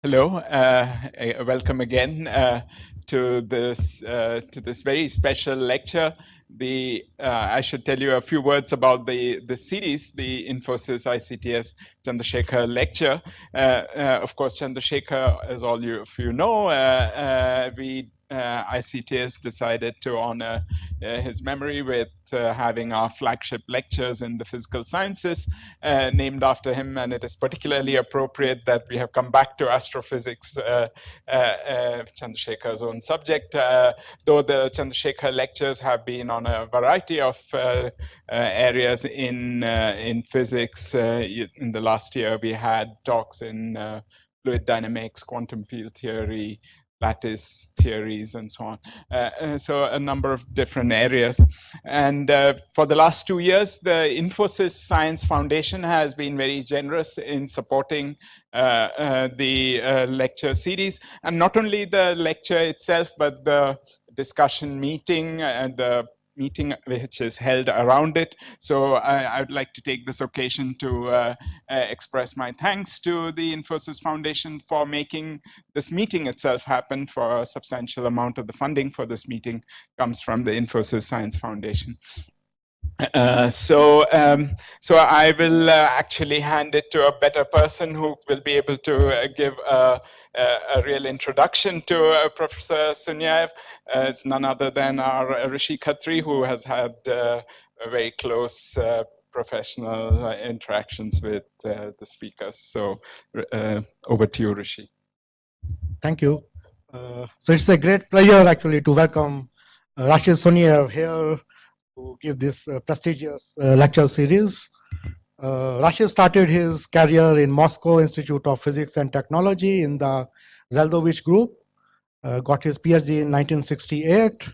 Hello, welcome again to this very special lecture. I should tell you a few words about the series, the INFOSYS-ICTS Chandrasekhar lecture. Of course, Chandrasekhar, as all of you know, ICTS decided to honor his memory with having our flagship lectures in the physical sciences named after him, and it is particularly appropriate that we have come back to astrophysics, Chandrasekhar's own subject, though the Chandrasekhar lectures have been on a variety of areas in physics. In the last year, we had talks in fluid dynamics, quantum field theory, lattice theories, and so on. So a number of different areas. And for the last 2 years, the INFOSYS Science Foundation has been very generous in supporting the lecture series. And not only the lecture itself, but the discussion meeting and the meeting which is held around it. So I would like to take this occasion to express my thanks to the INFOSYS Foundation for making this meeting itself happen. For a substantial amount of the funding for this meeting comes from the INFOSYS Science Foundation. So I will actually hand it to a better person who will be able to give a real introduction to Professor Sunyaev. It's none other than our Rishi Khatri, who has had very close professional interactions with the speakers. So over to you, Rishi. Thank you. So it's a great pleasure actually to welcome Rashid Sunyaev here to give this prestigious lecture series. Rashid started his career in Moscow Institute of Physics and Technology in the Zeldovich group, got his PhD in 1968,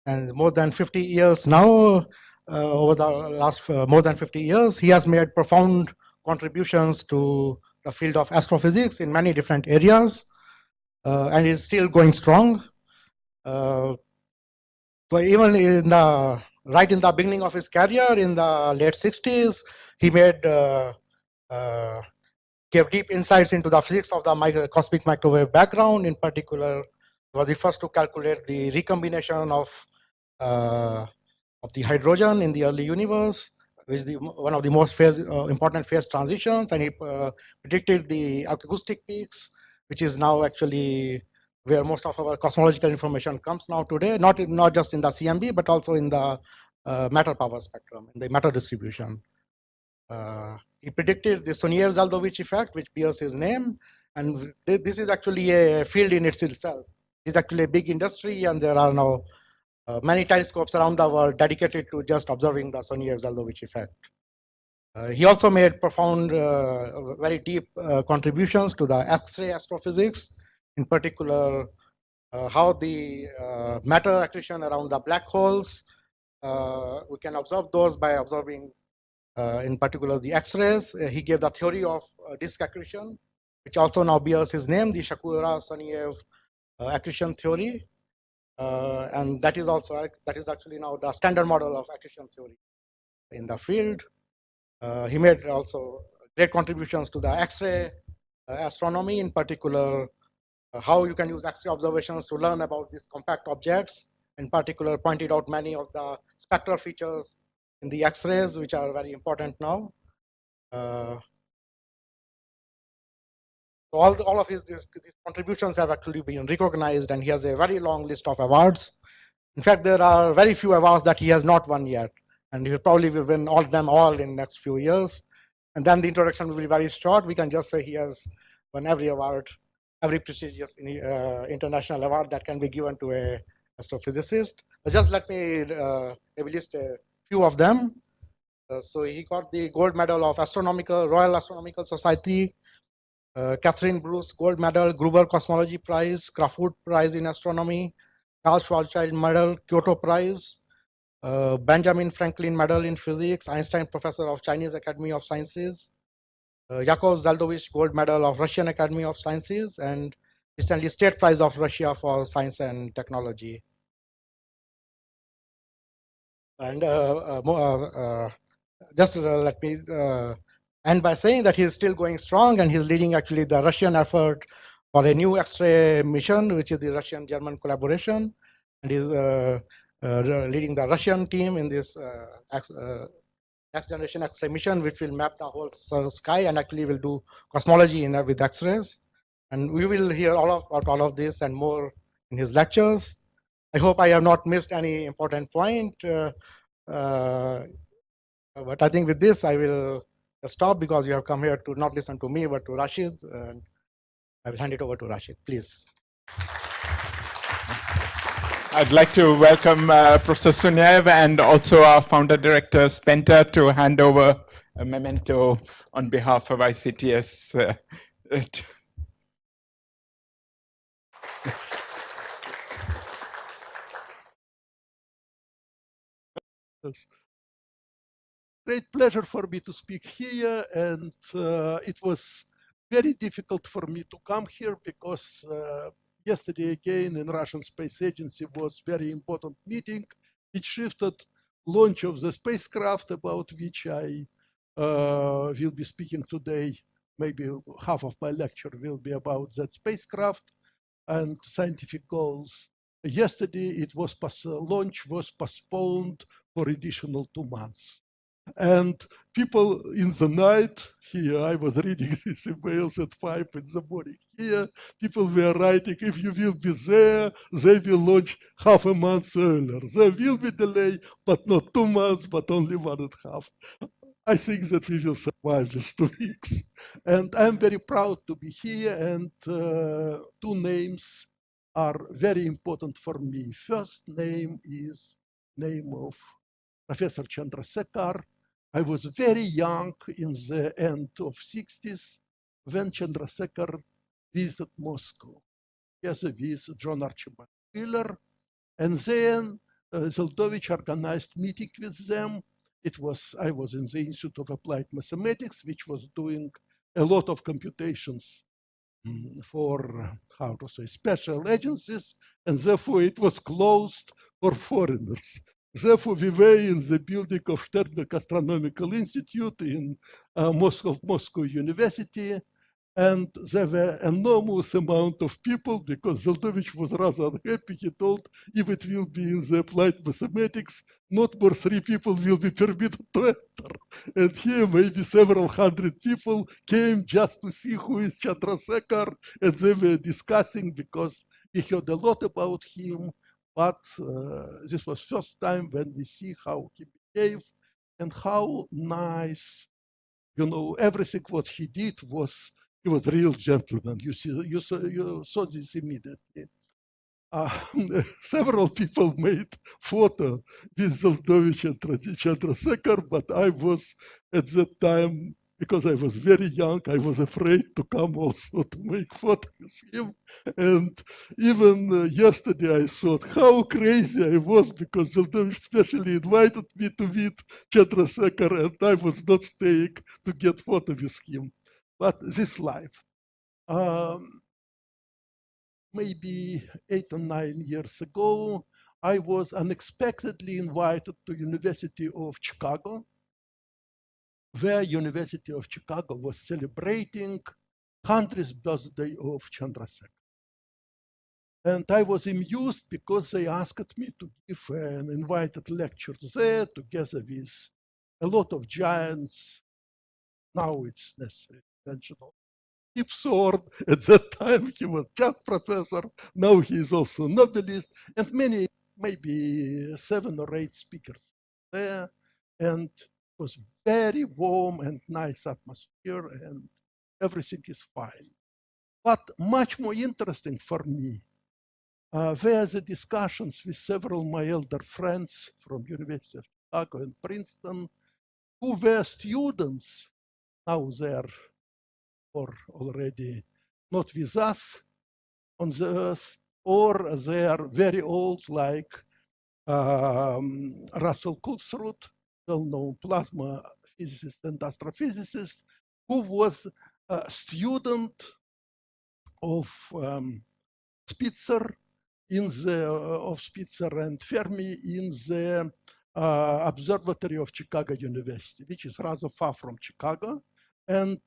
and more than 50 years now, over the last more than 50 years, he has made profound contributions to the field of astrophysics in many different areas, and is still going strong. So even right in the beginning of his career, in the late 60s, he gave deep insights into the physics of the cosmic microwave background. In particular, he was the first to calculate the recombination of the hydrogen in the early universe, which is one of the most important phase transitions, and he predicted the acoustic peaks, which is now actually where most of our cosmological information comes now today, not just in the CMB, but also in the matter power spectrum, in the matter distribution. He predicted the Sunyaev-Zeldovich effect, which bears his name, and this is actually a field in itself. It's actually a big industry, and there are now many telescopes around the world dedicated to just observing the Sunyaev-Zeldovich effect. He also made profound, very deep contributions to the X-ray astrophysics, in particular, how the matter accretion around the black holes, we can observe those by observing, in particular, the X-rays. He gave the theory of disk accretion, which also now bears his name, the Shakura-Sunyaev accretion theory. And that is actually now the standard model of accretion theory in the field. He made also great contributions to the X-ray astronomy, in particular, how you can use X-ray observations to learn about these compact objects. In particular, pointed out many of the spectral features in the X-rays, which are very important now. All of these contributions have actually been recognized, and he has a very long list of awards. In fact, there are very few awards that he has not won yet, and he probably will win them all in the next few years. And then the introduction will be very short. We can just say he has won every award, every prestigious international award that can be given to a astrophysicist. Just let me maybe list a few of them. So he got the gold medal of Royal Astronomical Society, Catherine Bruce Gold Medal, Gruber Cosmology Prize, Crawford Prize in Astronomy, Carl Schwarzschild Medal, Kyoto Prize, Benjamin Franklin Medal in Physics, Einstein Professor of Chinese Academy of Sciences, Yakov Zeldovich Gold Medal of Russian Academy of Sciences, and recently State Prize of Russia for Science and Technology. And just let me end by saying that he is still going strong, and he's leading actually the Russian effort for a new X-ray mission, which is the Russian-German collaboration, and is leading the Russian team in this next generation X-ray mission, which will map the whole sky and actually will do cosmology with X-rays. And we will hear about all of this and more in his lectures. I hope I have not missed any important point. But I think with this, I will stop because you have come here to not listen to me, but to Rashid. And I will hand it over to Rashid, please. I'd like to welcome Professor Sunyaev and also our founder director Spencer to hand over a memento on behalf of ICTS. Great pleasure for me to speak here, and it was very difficult for me to come here because yesterday again in Russian Space Agency was very important meeting. It shifted launch of the spacecraft about which I will be speaking today. Maybe half of my lecture will be about that spacecraft and scientific goals. Yesterday it was launch was postponed for additional 2 months. And people in the night here, I was reading these emails at 5 in the morning. Here, people were writing, if you will be there, they will launch half a month earlier. There will be delay, but not 2 months, but only 1.5. I think that we will survive these 2 weeks. And I'm very proud to be here, and 2 names are very important for me. First name is name of Professor Chandrasekhar. I was very young in the end of 60s when Chandrasekhar visited Moscow together with John Archibald Wheeler. And then Zeldovich organized meeting with them. I was in the Institute of Applied Mathematics, which was doing a lot of computations for, how to say, special agencies, and therefore it was closed for foreigners. Therefore, we were in the building of Sternberg Astronomical Institute in Moscow University, and there were enormous amount of people because Zeldovich was rather unhappy. He told, if it will be in the applied mathematics, not more 3 people will be permitted to enter. And here maybe several hundred people came just to see who is Chandrasekhar, and they were discussing because we heard a lot about him. But this was first time when we see how he behaved and how nice, you know, everything what he did was, he was a real gentleman. You saw this immediately. Several people made photo with Zeldovich and Chandrasekhar, but I was at that time, because I was very young, I was afraid to come also to make photo with him. And even yesterday I thought how crazy I was because Zeldovich especially invited me to meet Chandrasekhar, and I was not staying to get photo with him. But this life. Maybe 8 or 9 years ago, I was unexpectedly invited to University of Chicago, where University of Chicago was celebrating 100th birthday of Chandrasekhar. And I was amused because they asked me to give an invited lecture there together with a lot of giants. Now it's necessary to mention Sword. At that time, he was just professor. Now he is also Nobelist, and many, maybe 7 or 8 speakers there. And it was very warm and nice atmosphere, and everything is fine. But much more interesting for me were the discussions with several of my elder friends from University of Chicago and Princeton, who were students. Now they're or already not with us on the Earth, or they are very old, like Russell Kulsrud, well-known plasma physicist and astrophysicist, who was a student of Spitzer Spitzer and Fermi in the observatory of Chicago University, which is rather far from Chicago. And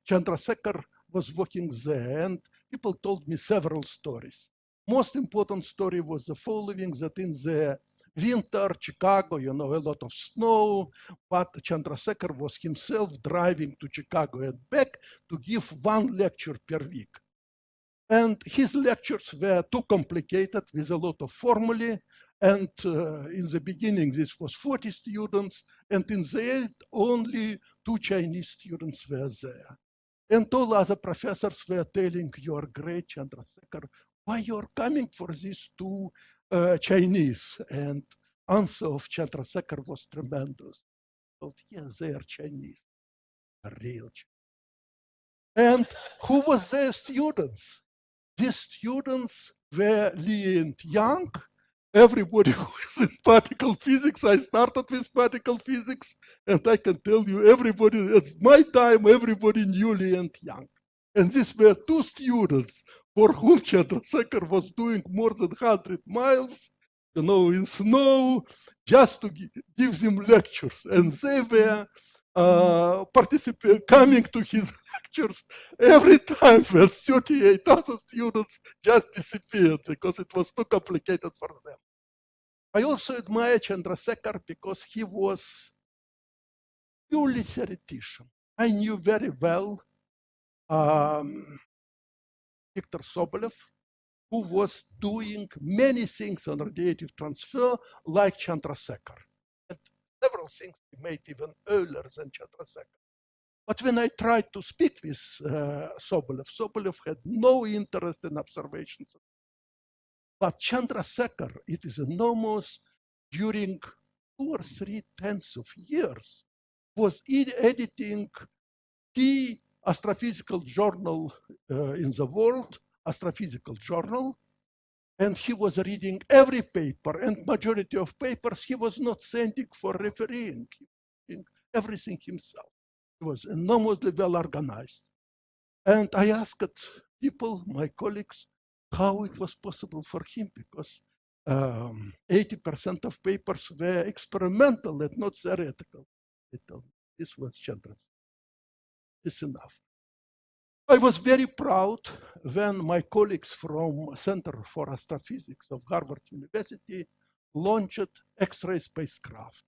Chandrasekhar was working there. And people told me several stories. Most important story was the following, that in the winter, Chicago, you know, a lot of snow, but Chandrasekhar was himself driving to Chicago and back to give one lecture per week. And his lectures were too complicated with a lot of formulae. And in the beginning, this was 40 students. And in the end, only 2 Chinese students were there. And all other professors were telling, you are great, Chandrasekhar. Why you're coming for these 2 Chinese? And answer of Chandrasekhar was tremendous. Well, yes, they are Chinese, real Chinese. And who was their students? These students were Lee and Young. Everybody who is in particle physics, I started with particle physics, and I can tell you, everybody at my time, everybody knew Lee and Young. And these were 2 students for whom Chandrasekhar was doing more than 100 miles, you know, in snow, just to give them lectures. And they were coming to his lectures every time when 38 other students just disappeared because it was too complicated for them. I also admire Chandrasekhar because he was purely theoretician. I knew very well Viktor Sobolev, who was doing many things on radiative transfer like Chandrasekhar. And several things he made even earlier than Chandrasekhar. But when I tried to speak with Sobolev, Sobolev had no interest in observations. But Chandrasekhar, it is enormous, during 2 or 3 tenths of years, was editing key astrophysical journal in the world, Astrophysical Journal, and he was reading every paper, and majority of papers he was not sending for refereeing, everything himself. He was enormously well organized. And I asked people, my colleagues, how it was possible for him, because 80% of papers were experimental and not theoretical. They told me, this was Chandra. It's enough. I was very proud when my colleagues from Center for Astrophysics of Harvard University launched X-ray spacecraft.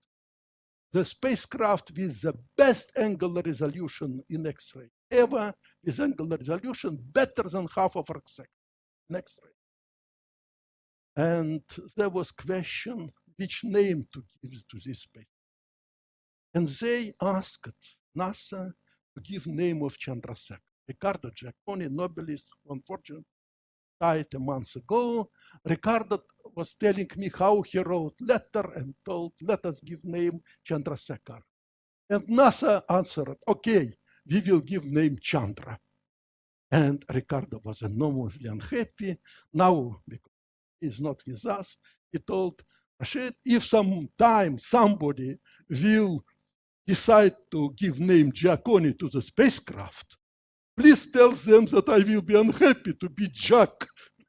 The spacecraft with the best angular resolution in X-ray ever, with angular resolution better than half of arc second in X-ray. And there was question which name to give to this spacecraft. And they asked NASA to give name of Chandrasekhar. Ricardo Giacconi, Nobelist, unfortunately died a month ago. Ricardo was telling me how he wrote letter and told, let us give name Chandrasekhar. And NASA answered, okay, we will give name Chandra. And Ricardo was enormously unhappy. Now, because he's not with us, he told Rashid, if sometime somebody will decide to give name Giacconi to the spacecraft, please tell them that I will be unhappy to be Jack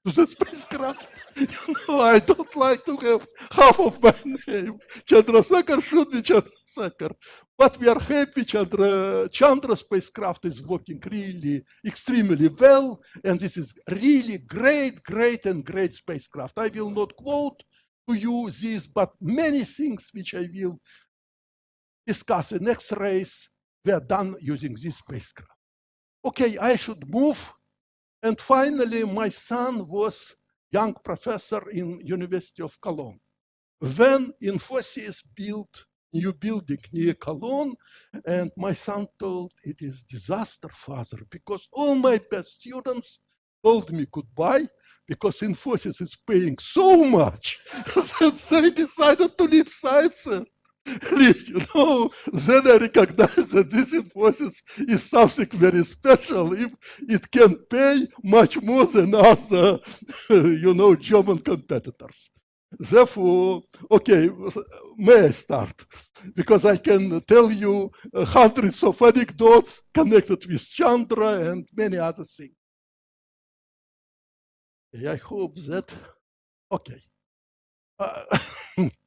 to the spacecraft. You know, I don't like to have half of my name. Chandrasekhar should be Chandrasekhar. But we are happy Chandra spacecraft is working really extremely well. And this is really great spacecraft. I will not quote to you this, but many things which I will discuss in X-rays were done using this spacecraft. Okay, I should move. And finally, my son was young professor in University of Cologne. When INFOSYS built new building near Cologne, and my son told, it is disaster, father, because all my best students told me goodbye, because INFOSYS is paying so much that they decided to leave science. You know, then I recognize that this INFOSYS is something very special. If it can pay much more than other, you know, German competitors. Therefore, okay, may I start? Because I can tell you hundreds of anecdotes connected with Chandra and many other things. I hope that, okay.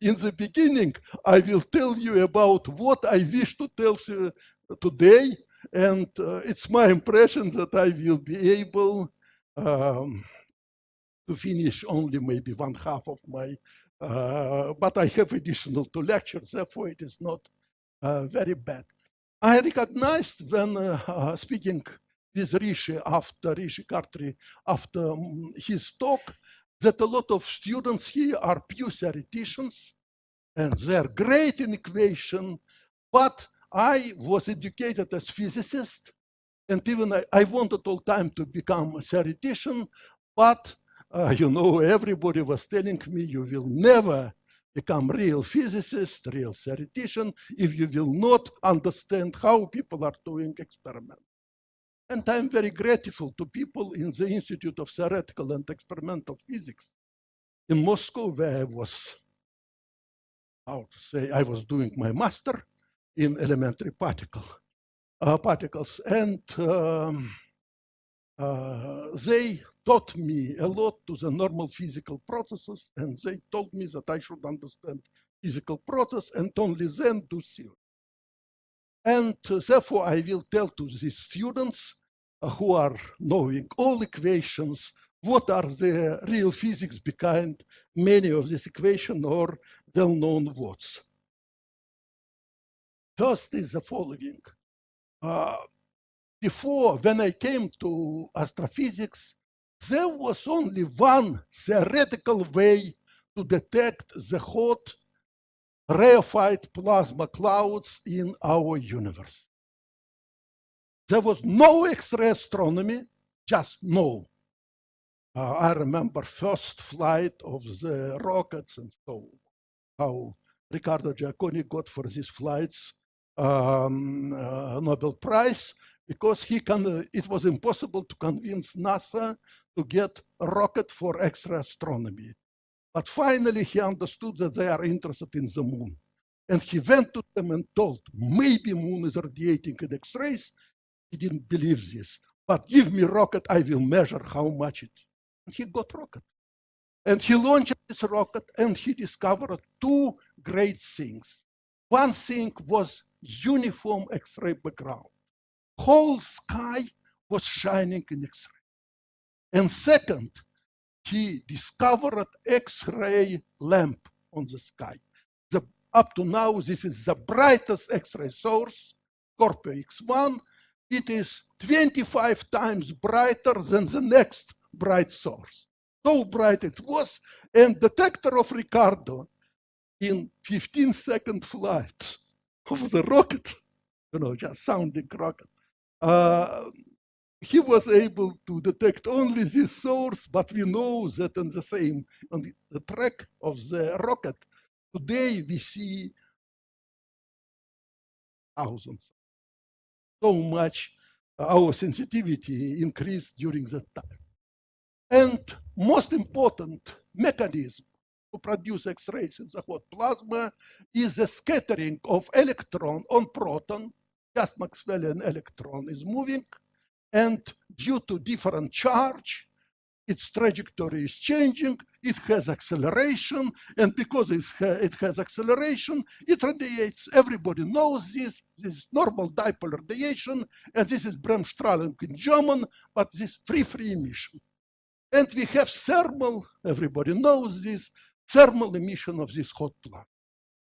In the beginning, I will tell you about what I wish to tell you today, and it's my impression that I will be able to finish only maybe one half of my, but I have additional 2 lectures, therefore it is not very bad. I recognized when speaking with Rishi Khatri after his talk, that a lot of students here are pure theoreticians, and they're great in equation, but I was educated as physicist, and even I wanted all time to become a theoretician, but you know, everybody was telling me, you will never become real physicist, real theoretician, if you will not understand how people are doing experiments. And I'm very grateful to people in the Institute of Theoretical and Experimental Physics in Moscow, where I was, how to say, I was doing my master in elementary particles. And they taught me a lot to the normal physical processes, and they told me that I should understand physical process and only then do theory. And therefore, I will tell to these students who are knowing all equations, what are the real physics behind many of these equations or well-known words. First is the following. Before, when I came to astrophysics, there was only one theoretical way to detect the hot rarefied plasma clouds in our universe. There was no X-ray astronomy, just no. I remember first flight of the rockets and so how Riccardo Giacconi got for these flights Nobel Prize, because it was impossible to convince NASA to get a rocket for X-ray astronomy. But finally, he understood that they are interested in the moon. And he went to them and told, maybe moon is radiating in X-rays. He didn't believe this. But give me rocket, I will measure how much it. And he got rocket. And he launched this rocket, and he discovered 2 great things. One thing was uniform X-ray background. Whole sky was shining in X-ray. And second, he discovered X-ray lamp on the sky. Up to now, this is the brightest X-ray source, Scorpio X1. It is 25 times brighter than the next bright source. So bright it was, and detector of Ricardo in 15-second flight of the rocket, you know, just sounding rocket, he was able to detect only this source, but we know that on the track of the rocket, today we see thousands. So much our sensitivity increased during that time. And most important mechanism to produce X-rays in the hot plasma is the scattering of electron on proton. Just Maxwellian electron is moving, and due to different charge, its trajectory is changing, it has acceleration, and because it has acceleration, it radiates. Everybody knows this. This is normal dipole radiation, and this is Bremsstrahlung in German, but this free emission. And we have thermal, everybody knows this, thermal emission of this hot plasma.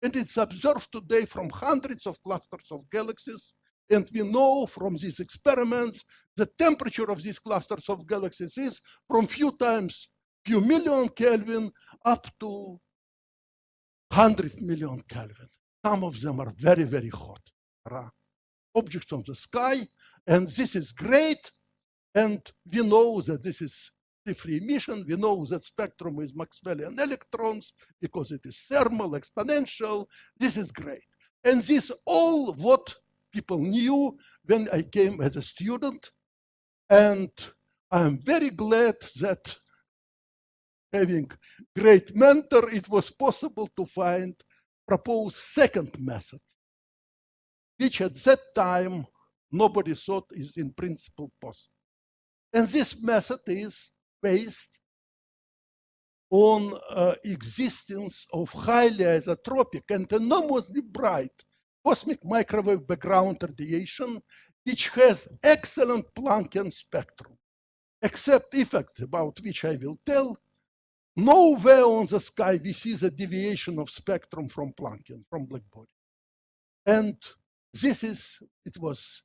And it's observed today from hundreds of clusters of galaxies, and we know from these experiments the temperature of these clusters of galaxies is from few million Kelvin up to 100 million Kelvin. Some of them are very, very hot. There are objects on the sky, and this is great. And we know that this is free emission. We know that spectrum is Maxwellian electrons because it is thermal, exponential. This is great. And this all what people knew when I came as a student. And I'm very glad that having great mentor, it was possible to propose second method, which at that time nobody thought is in principle possible. And this method is based on existence of highly isotropic and enormously bright cosmic microwave background radiation, which has excellent Planckian spectrum. except effects about which I will tell. Nowhere on the sky we see the deviation of spectrum from Planckian, from black body. And it was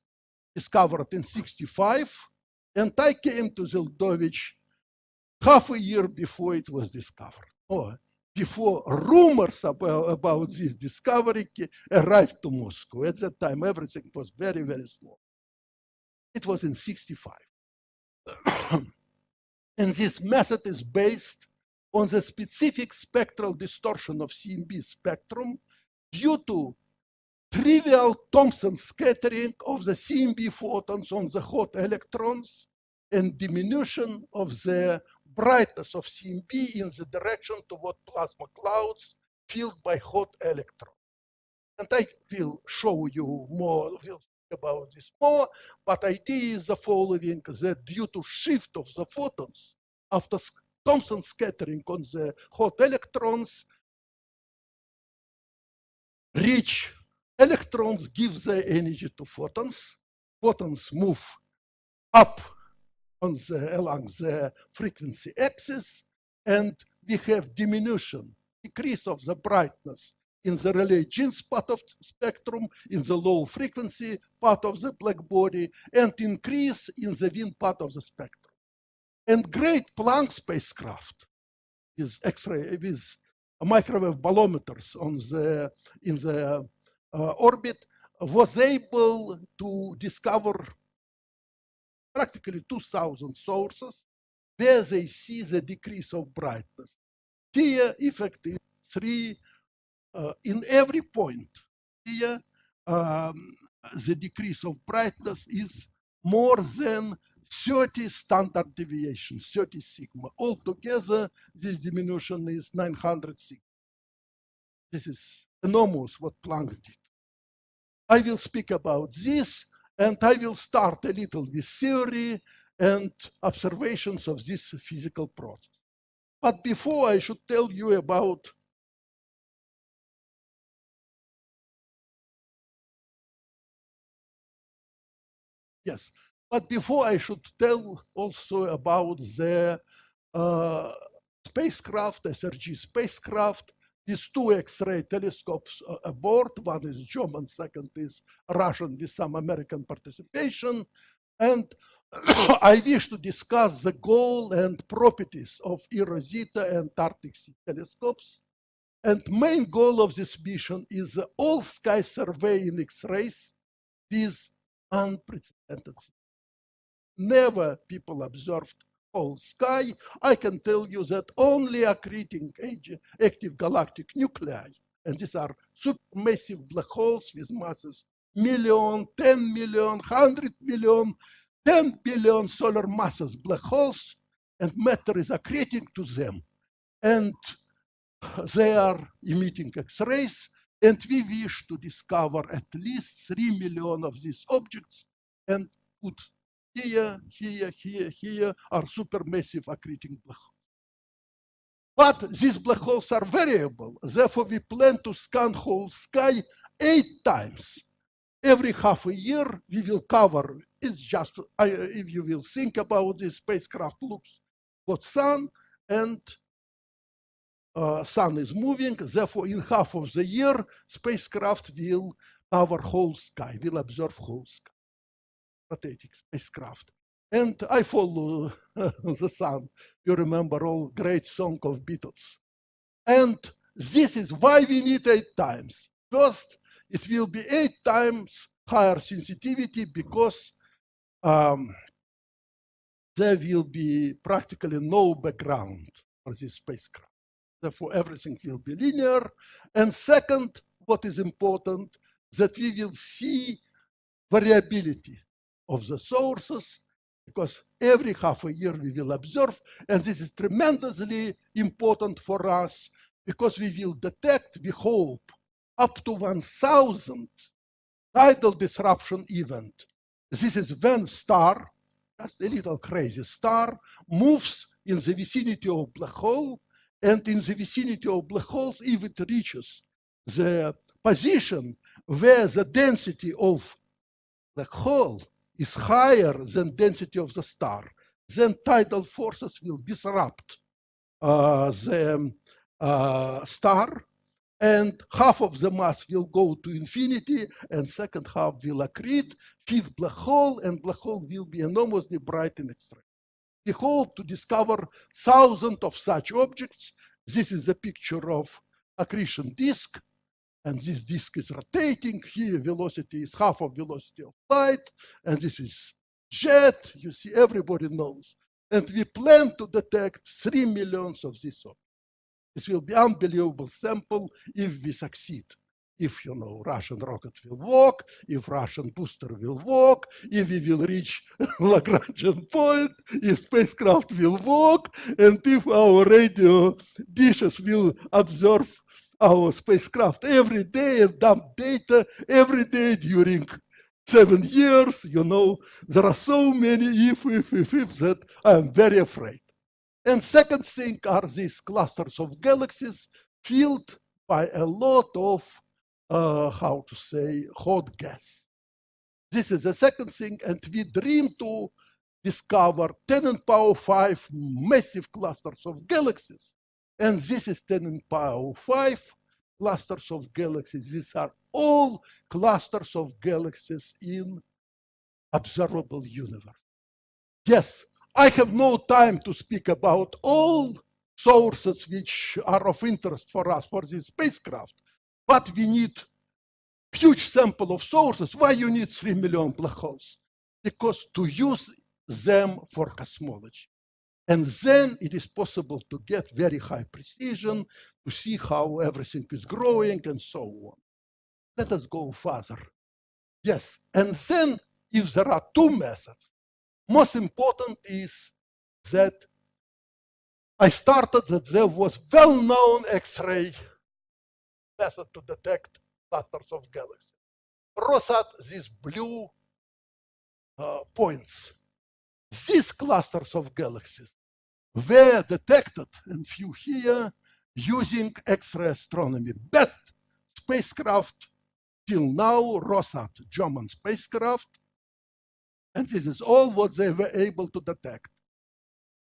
discovered in 1965, and I came to Zeldovich half a year before it was discovered, or before rumors about this discovery arrived to Moscow. At that time, everything was very, very slow. It was in 1965. And this method is based on the specific spectral distortion of CMB spectrum due to trivial Thomson scattering of the CMB photons on the hot electrons and diminution of the brightness of CMB in the direction toward plasma clouds filled by hot electrons. And I will show you more, we'll speak about this more, but idea is the following, that due to shift of the photons after Thomson scattering on the hot electrons, rich electrons give the energy to photons. Photons move up on along the frequency axis, and we have diminution, decrease of the brightness in the Rayleigh-Jeans part of the spectrum, in the low frequency part of the black body, and increase in the wind part of the spectrum. And great Planck spacecraft with X-ray, with microwave bolometers in the orbit was able to discover practically 2,000 sources where they see the decrease of brightness. Here, effect is 3 in every point. Here, the decrease of brightness is more than 30 standard deviations, 30 sigma. Altogether, this diminution is 900 sigma. This is enormous what Planck did. I will speak about this, and I will start a little with theory and observations of this physical process. But before, I should tell you about but before I should tell also about the spacecraft, SRG spacecraft, these 2 X-ray telescopes aboard. One is German, second is Russian with some American participation. And I wish to discuss the goal and properties of eRosita and Arctic Sea telescopes. And main goal of this mission is the all-sky survey in X-rays with unprecedented. Never people observed whole sky. I can tell you that only accreting active galactic nuclei, and these are supermassive black holes with masses million, 10 million, 100 million, 10 billion solar masses black holes, and matter is accreting to them. And they are emitting X-rays, and we wish to discover at least 3 million of these objects and put here are supermassive accreting black holes. But these black holes are variable. Therefore, we plan to scan whole sky 8 times. Every half a year, we will cover. It's just, if you will think about this, spacecraft looks at sun, and sun is moving. Therefore, in half of the year, spacecraft will cover whole sky, will observe whole sky. Rotating spacecraft. And I follow the sun. You remember all great song of Beatles. And this is why we need 8 times. First, it will be 8 times higher sensitivity because there will be practically no background for this spacecraft. Therefore, everything will be linear. And second, what is important, that we will see variability of the sources, because every half a year we will observe, and this is tremendously important for us because we will detect, we hope, up to 1,000 tidal disruption event. This is when star, just a little crazy star, moves in the vicinity of black hole, and in the vicinity of black holes, if it reaches the position where the density of black hole is higher than density of the star, then tidal forces will disrupt the star, and half of the mass will go to infinity, and second half will accrete, feed black hole, and black hole will be enormously bright in X-ray. We hope to discover thousands of such objects. This is a picture of accretion disk, and this disk is rotating. Here, velocity is half of velocity of light, and this is jet. You see, everybody knows. And we plan to detect 3 million of these objects. This will be unbelievable sample if we succeed. If, you know, Russian rocket will work, if Russian booster will work, if we will reach Lagrangian point, if spacecraft will work, and if our radio dishes will observe our spacecraft every day and dump data every day during 7 years, you know, there are so many if that I'm very afraid. And second thing are these clusters of galaxies filled by a lot of how to say, hot gas. This is the second thing, and we dream to discover 10 in power 5 massive clusters of galaxies. And this is 10 in power 5 clusters of galaxies. These are all clusters of galaxies in observable universe. Yes, I have no time to speak about all sources which are of interest for us for this spacecraft, but we need huge sample of sources. Why you need 3 million black holes? Because to use them for cosmology. And then it is possible to get very high precision, to see how everything is growing and so on. Let us go further. Yes, and then if there are two methods, most important is that I started that there was well-known X-ray method to detect clusters of galaxies. Rosat, these blue points. These clusters of galaxies were detected, and few here, using X-ray astronomy. Best spacecraft till now, Rosat, German spacecraft, and this is all what they were able to detect.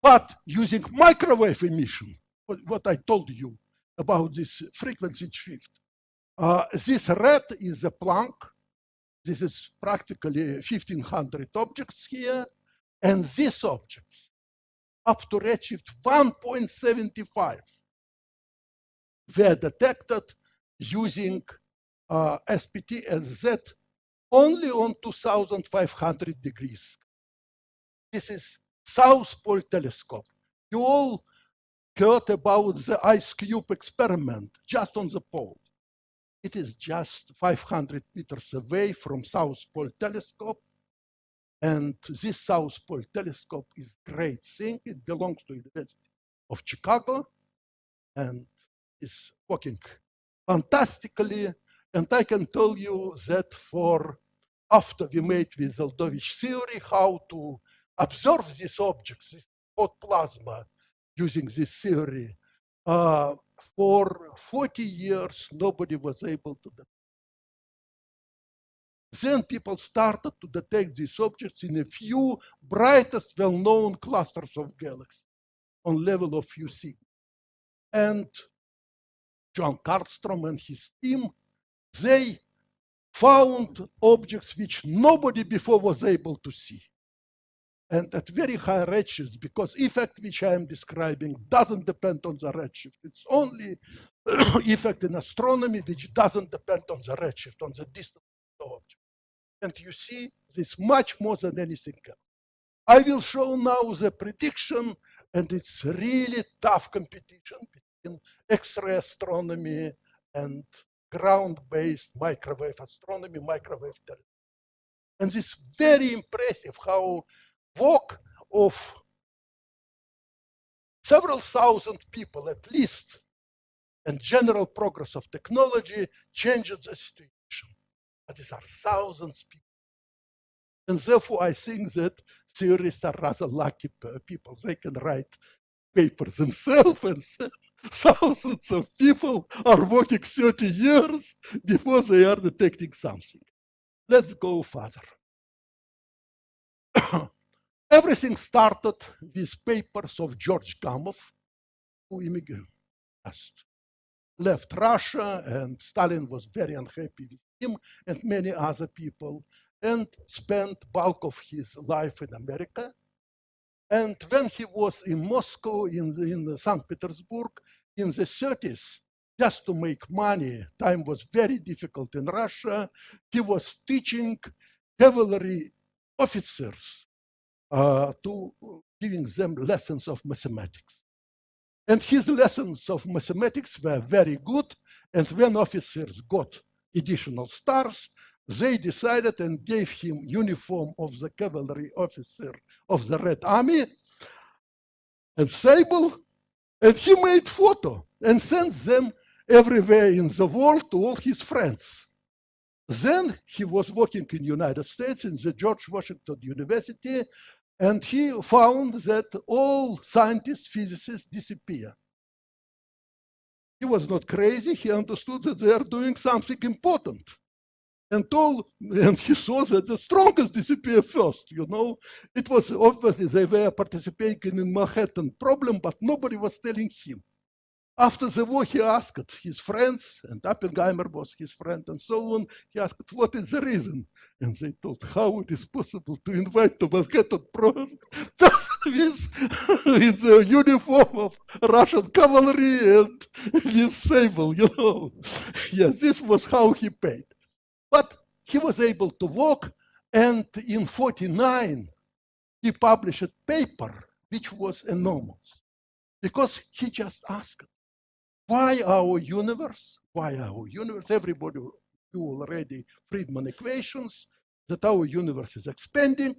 But using microwave emission, what I told you about this frequency shift, this red is a Planck. This is practically 1,500 objects here, and these objects, up to redshift 1.75, were detected using SPT and Z only on 2,500 degrees. This is South Pole telescope. You all heard about the ice cube experiment just on the pole. It is just 500 meters away from South Pole telescope. And this South Pole telescope is a great thing. It belongs to the University of Chicago and is working fantastically. And I can tell you that for after we made with Zeldovich theory how to observe these objects, this hot plasma, using this theory, for 40 years, nobody was able to detect. Then people started to detect these objects in a few brightest, well-known clusters of galaxies on level of few sigma. And John Karlstrom and his team, they found objects which nobody before was able to see. And at very high redshifts, because effect which I am describing doesn't depend on the redshift. It's only effect in astronomy which doesn't depend on the redshift, on the distance of the object. And you see this much more than anything else. I will show now the prediction, and it's really tough competition between X-ray astronomy and ground-based microwave astronomy, microwave telescope. And it's very impressive how work of several thousand people at least and general progress of technology changes the situation. But these are thousands of people. And therefore, I think that theorists are rather lucky people. They can write papers themselves, and thousands of people are working 30 years before they are detecting something. Let's go further. Everything started with papers of George Gamow, who left Russia, and Stalin was very unhappy with him and many other people, and spent bulk of his life in America. And when he was in Moscow, in St. Petersburg, in the 30s, just to make money, time was very difficult in Russia, he was teaching cavalry officers giving them lessons of mathematics. And his lessons of mathematics were very good, and when officers got additional stars, they decided and gave him uniform of the cavalry officer of the Red Army and sable, and he made photo and sent them everywhere in the world to all his friends. Then he was working in the United States in the George Washington University, and he found that all scientists, physicists disappear. He was not crazy, he understood that they are doing something important. And he saw that the strongest disappear first, you know. It was obviously they were participating in Manhattan problem, but nobody was telling him. After the war, he asked his friends, and Oppenheimer was his friend and so on. He asked, what is the reason? And they told how it is possible to invite the Manhattan person with the uniform of Russian cavalry and with sable, you know. Yes, this was how he paid. But he was able to walk, and in 49, he published a paper which was enormous, because he just asked, why our universe? Why our universe? Everybody knew already Friedman equations, that our universe is expanding.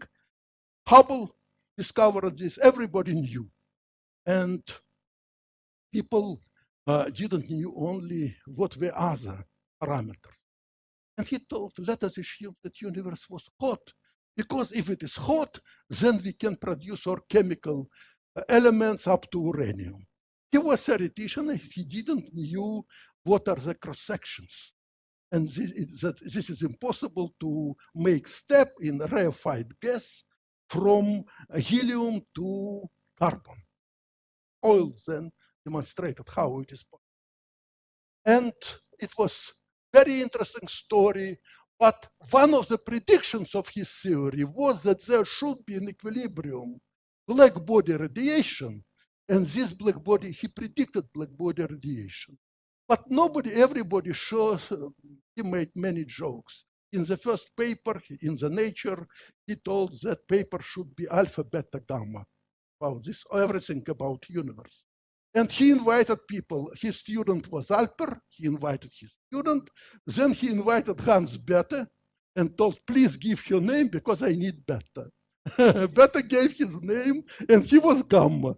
Hubble discovered this, everybody knew. And people didn't know only what were other parameters. And he told, let us assume that universe was hot, because if it is hot, then we can produce our chemical elements up to uranium. He was a theoretician, and he didn't know what are the cross-sections. And this is impossible to make step in rarefied gas from helium to carbon. Oil then demonstrated how it is possible. And it was very interesting story, but one of the predictions of his theory was that there should be an equilibrium, black body radiation, and this black body, he predicted black body radiation. But everybody shows, he made many jokes. In the first paper, in the Nature, he told that paper should be alpha, beta, gamma, about this, everything about universe. And he invited people. His student was Alper. He invited his student. Then he invited Hans Bethe and told, please give your name because I need Bethe. Bethe gave his name and he was gamma.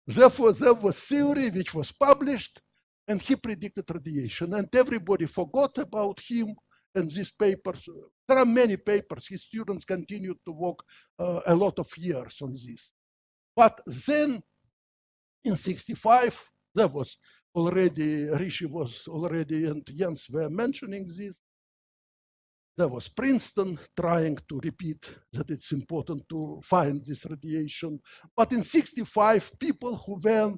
Therefore, there was theory which was published and he predicted radiation. And everybody forgot about him and these papers. There are many papers. His students continued to work a lot of years on this. But then, in 65, there was already, Rishi was already, and Jens were mentioning this. There was Princeton trying to repeat that it's important to find this radiation. But in 65, people who were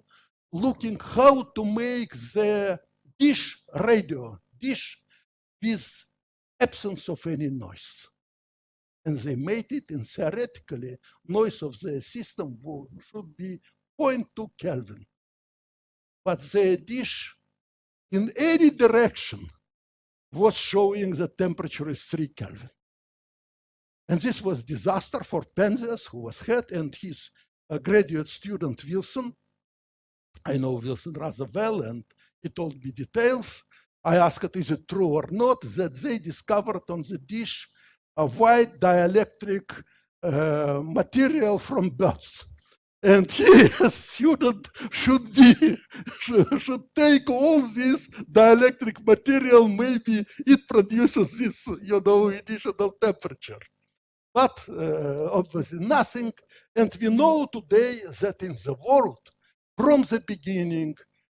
looking how to make the dish radio, dish with absence of any noise. And they made it, and theoretically, noise of the system should be 0.2 Kelvin. But the dish in any direction was showing the temperature is 3 Kelvin. And this was disaster for Penzias, who was head, and his graduate student, Wilson. I know Wilson rather well, and he told me details. I asked, is it true or not, that they discovered on the dish a white dielectric material from birds. And he, a student, should take all this dielectric material, maybe it produces this, additional temperature. But obviously nothing. And we know today that in the world, from the beginning,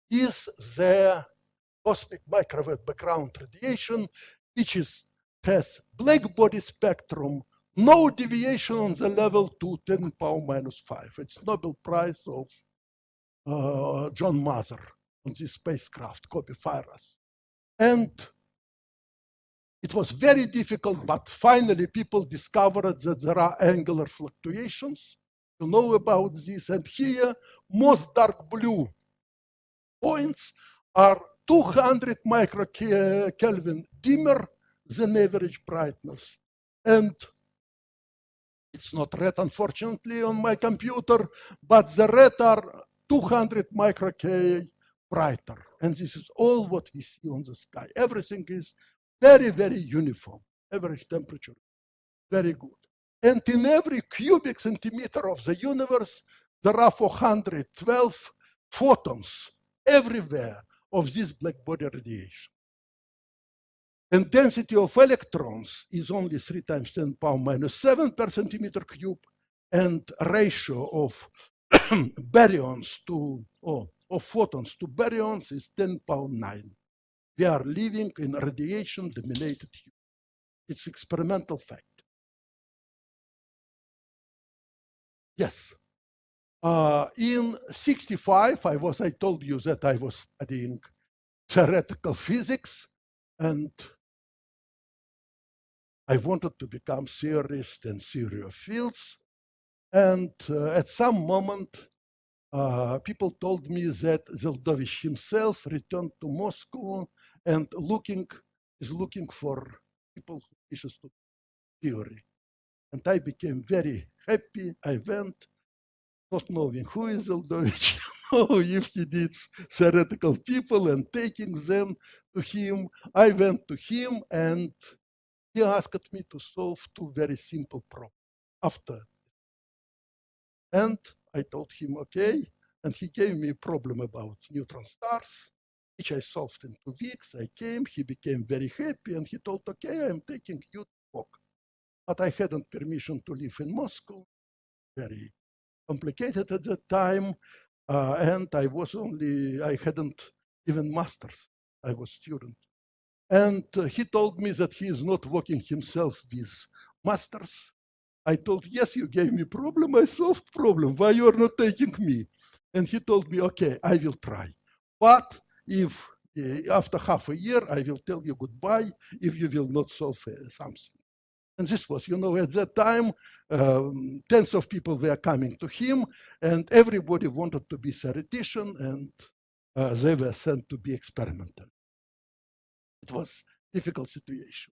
is the cosmic microwave background radiation, which has black body spectrum, no deviation on the level to 10 power minus 5. It's Nobel Prize of John Mather on this spacecraft, Copy-Virus. And it was very difficult, but finally people discovered that there are angular fluctuations. You know about this, and here most dark blue points are 200 microkelvin dimmer than average brightness. And it's not red, unfortunately, on my computer, but the red are 200 microK brighter. And this is all what we see on the sky. Everything is very, very uniform. Average temperature, very good. And in every cubic centimeter of the universe, there are 412 photons everywhere of this black body radiation. And density of electrons is only 3 times 10 power minus 7 per centimeter cube, and ratio of baryons to, of photons to baryons is 10 power 9. We are living in radiation-dominated universe. It's experimental fact. Yes. In 65, I told you that I was studying theoretical physics, and I wanted to become theorist and theory of fields. And at some moment, people told me that Zeldovich himself returned to Moscow and is looking for people who wishes to theory. And I became very happy. I went, not knowing who is Zeldovich, if he needs theoretical people, and taking them to him. I went to him, and he asked me to solve 2 very simple problems after. And I told him, okay. And he gave me a problem about neutron stars, which I solved in 2 weeks. I came, he became very happy, and he told, okay, I'm taking you to walk. But I hadn't permission to live in Moscow, very complicated at that time. And I hadn't even master's. I was student. And he told me that he is not working himself with masters. I told, yes, you gave me problem, I solved problem. Why you are not taking me? And he told me, okay, I will try. But if after half a year, I will tell you goodbye if you will not solve something. And this was, at that time, tens of people were coming to him, and everybody wanted to be theoretician, and they were sent to be experimental. It was a difficult situation.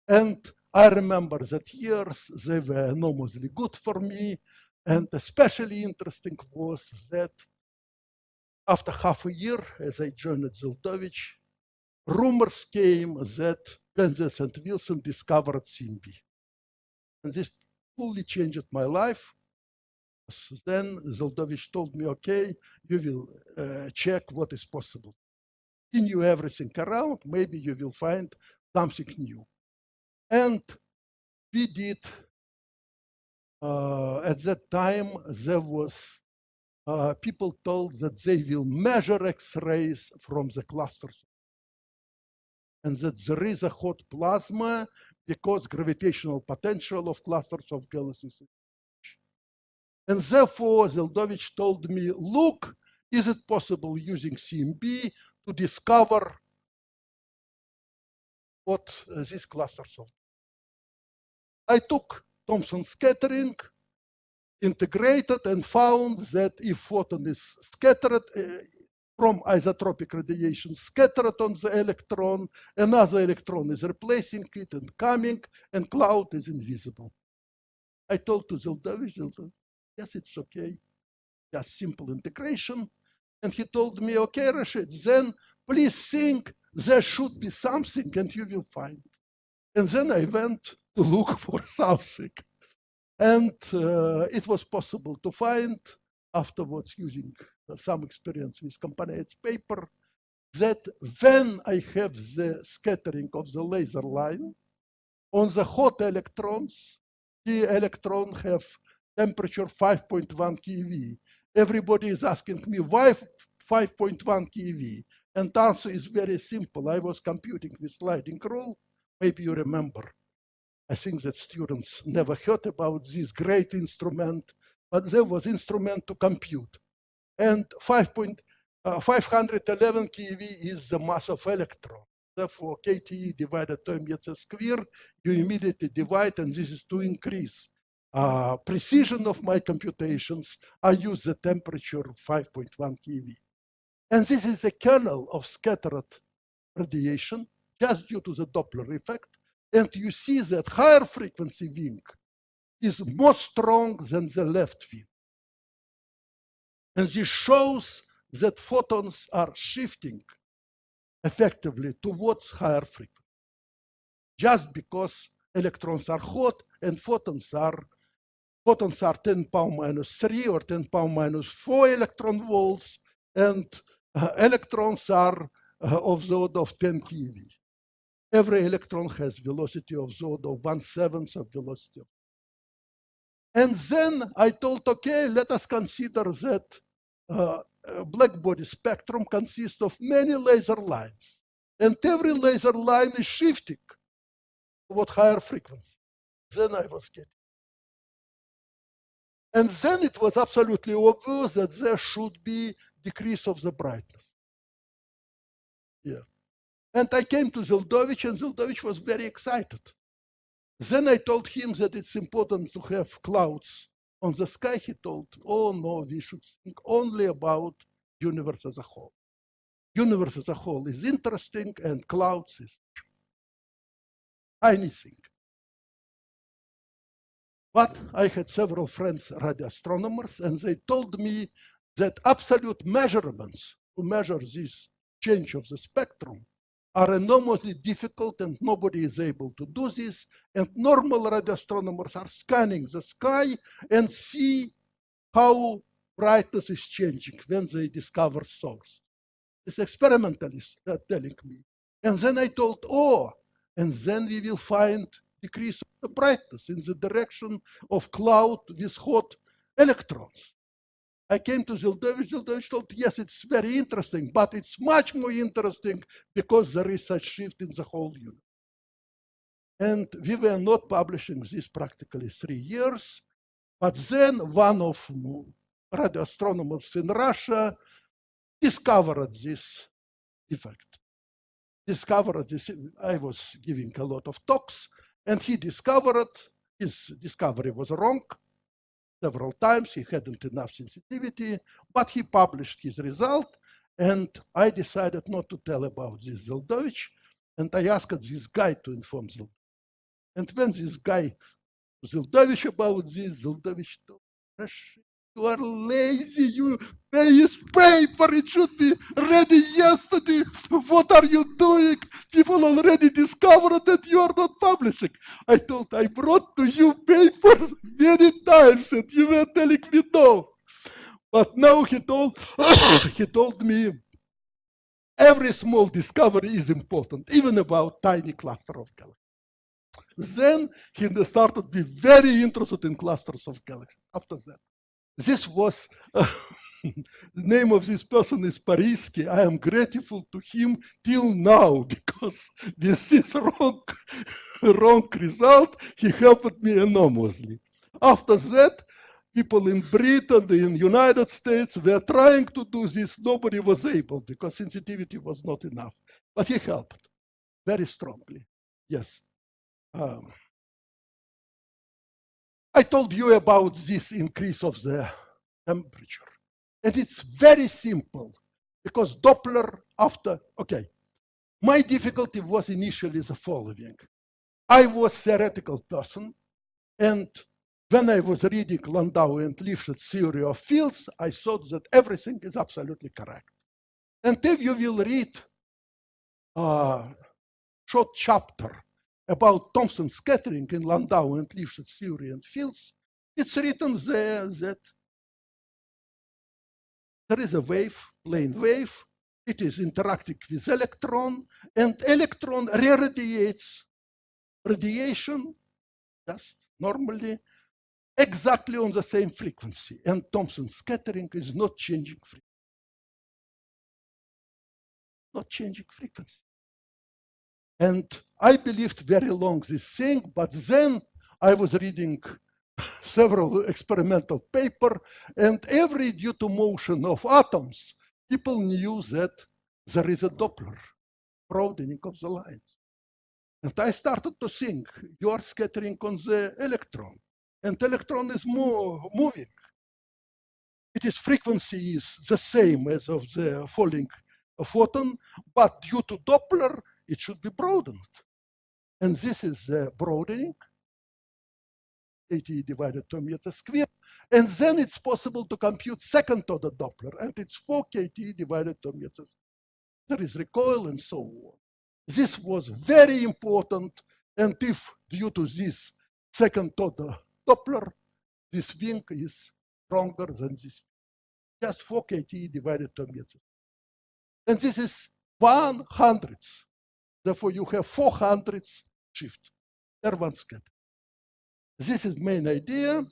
And I remember that years, they were enormously good for me. And especially interesting was that after half a year, as I joined Zeldovich, rumors came that Penzias and Wilson discovered CMB. And this fully changed my life. So then Zeldovich told me, okay, you will check what is possible. He knew everything around, maybe you will find something new. And we did, at that time, there was, people told that they will measure X-rays from the clusters. And that there is a hot plasma because gravitational potential of clusters of galaxies is huge. And therefore, Zeldovich told me, look, is it possible using CMB to discover what these clusters are? I took Thomson scattering, integrated, and found that if photon is scattered from isotropic radiation, scattered on the electron, another electron is replacing it and coming, and cloud is invisible. I told to Zeldovich, yes, it's okay, just simple integration. And he told me, okay, Rashid, then please think there should be something and you will find. And then I went to look for something. And it was possible to find, afterwards using some experience with Comptonization paper, that when I have the scattering of the laser line, on the hot electrons, the electrons have temperature 5.1 keV. Everybody is asking me, why 5.1 keV? And the answer is very simple. I was computing with sliding rule, maybe you remember. I think that students never heard about this great instrument, but there was instrument to compute. And 511 keV is the mass of electron. Therefore, kTe divided to m² square, you immediately divide, and this is to increase precision of my computations. I use the temperature 5.1 keV. And this is the kernel of scattered radiation, just due to the Doppler effect. And you see that higher frequency wing is more strong than the left wing. And this shows that photons are shifting effectively towards higher frequency, just because electrons are hot and photons are 10 power minus 3 or 10 power minus 4 electron volts, and electrons are of the order of 10 keV. Every electron has velocity of the order of 1/7 of velocity. And then I told, okay, let us consider that black body spectrum consists of many laser lines. And every laser line is shifting toward higher frequency. Then I was getting. And then it was absolutely obvious that there should be decrease of the brightness. Yeah. And I came to Zeldovich, and Zeldovich was very excited. Then I told him that it's important to have clouds on the sky. He told, oh no, we should think only about universe as a whole. Universe as a whole is interesting, and clouds is tiny thing. But I had several friends, radio astronomers, and they told me that absolute measurements to measure this change of the spectrum are enormously difficult, and nobody is able to do this. And normal radio astronomers are scanning the sky and see how brightness is changing when they discover source. It's experimentalists that are telling me. And then I told, oh, and then we will find decrease of the brightness in the direction of cloud with hot electrons. I came to Zeldovich. Zeldovich told, yes, it's very interesting, but it's much more interesting because there is such shift in the whole universe. And we were not publishing this practically 3 years. But then one of radio astronomers in Russia discovered this effect. Discovered this. I was giving a lot of talks, and he discovered his discovery was wrong. Several times he hadn't enough sensitivity, but he published his result, and I decided not to tell about this Zeldovich, and I asked this guy to inform Zeldovich. And when this guy Zeldovich about this, Zeldovich told, you are lazy, you this paper, it should be ready yesterday. What are you doing? People already discovered that you are not publishing. I told, I brought to you papers many times and you were telling me no. But now he told, he told me every small discovery is important, even about tiny cluster of galaxies. Then he started to be very interested in clusters of galaxies after that. This was, the name of this person is Parisky. I am grateful to him till now, because with this wrong result, he helped me enormously. After that, people in Britain, in the United States, were trying to do this. Nobody was able because sensitivity was not enough. But he helped very strongly. Yes. I told you about this increase of the temperature. And it's very simple because Doppler after, okay, my difficulty was initially the following. I was a theoretical person, and when I was reading Landau and Lifshitz theory of fields, I thought that everything is absolutely correct. And if you will read a short chapter about Thomson scattering in Landau and Lifshitz theory and fields, it's written there that there is a wave, plane wave, it is interacting with electron, and electron re-radiates radiation, just normally, exactly on the same frequency, and Thomson scattering is not changing frequency. Not changing frequency. And I believed very long this thing, but then I was reading several experimental papers, and every due to motion of atoms, people knew that there is a Doppler broadening of the lines. And I started to think, you are scattering on the electron, and electron is moving. Its frequency is the same as of the falling photon, but due to Doppler, it should be broadened. And this is the broadening, AT divided 2 meters squared. And then it's possible to compute second order Doppler, and it's 4 kT divided 2 meters. There is recoil and so on. This was very important, and if due to this second order Doppler, this wing is stronger than this, just 4 kT divided 2 meters. And this is 1/100th. Therefore, you have 4/100th shift, R1 scatter. This is main idea.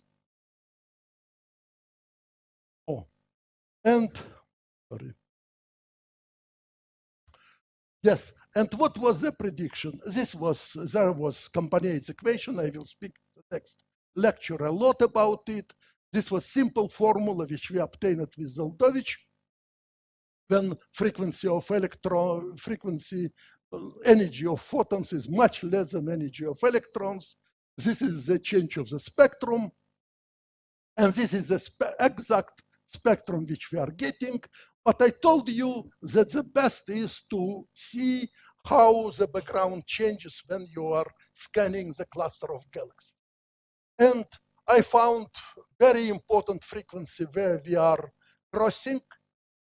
Oh, and sorry. Yes, and what was the prediction? There was Comptonization equation. I will speak the next lecture a lot about it. This was simple formula which we obtained with Zeldovich. When frequency of energy of photons is much less than energy of electrons. This is the change of the spectrum. And this is the exact spectrum which we are getting. But I told you that the best is to see how the background changes when you are scanning the cluster of galaxies. And I found very important frequency where we are crossing.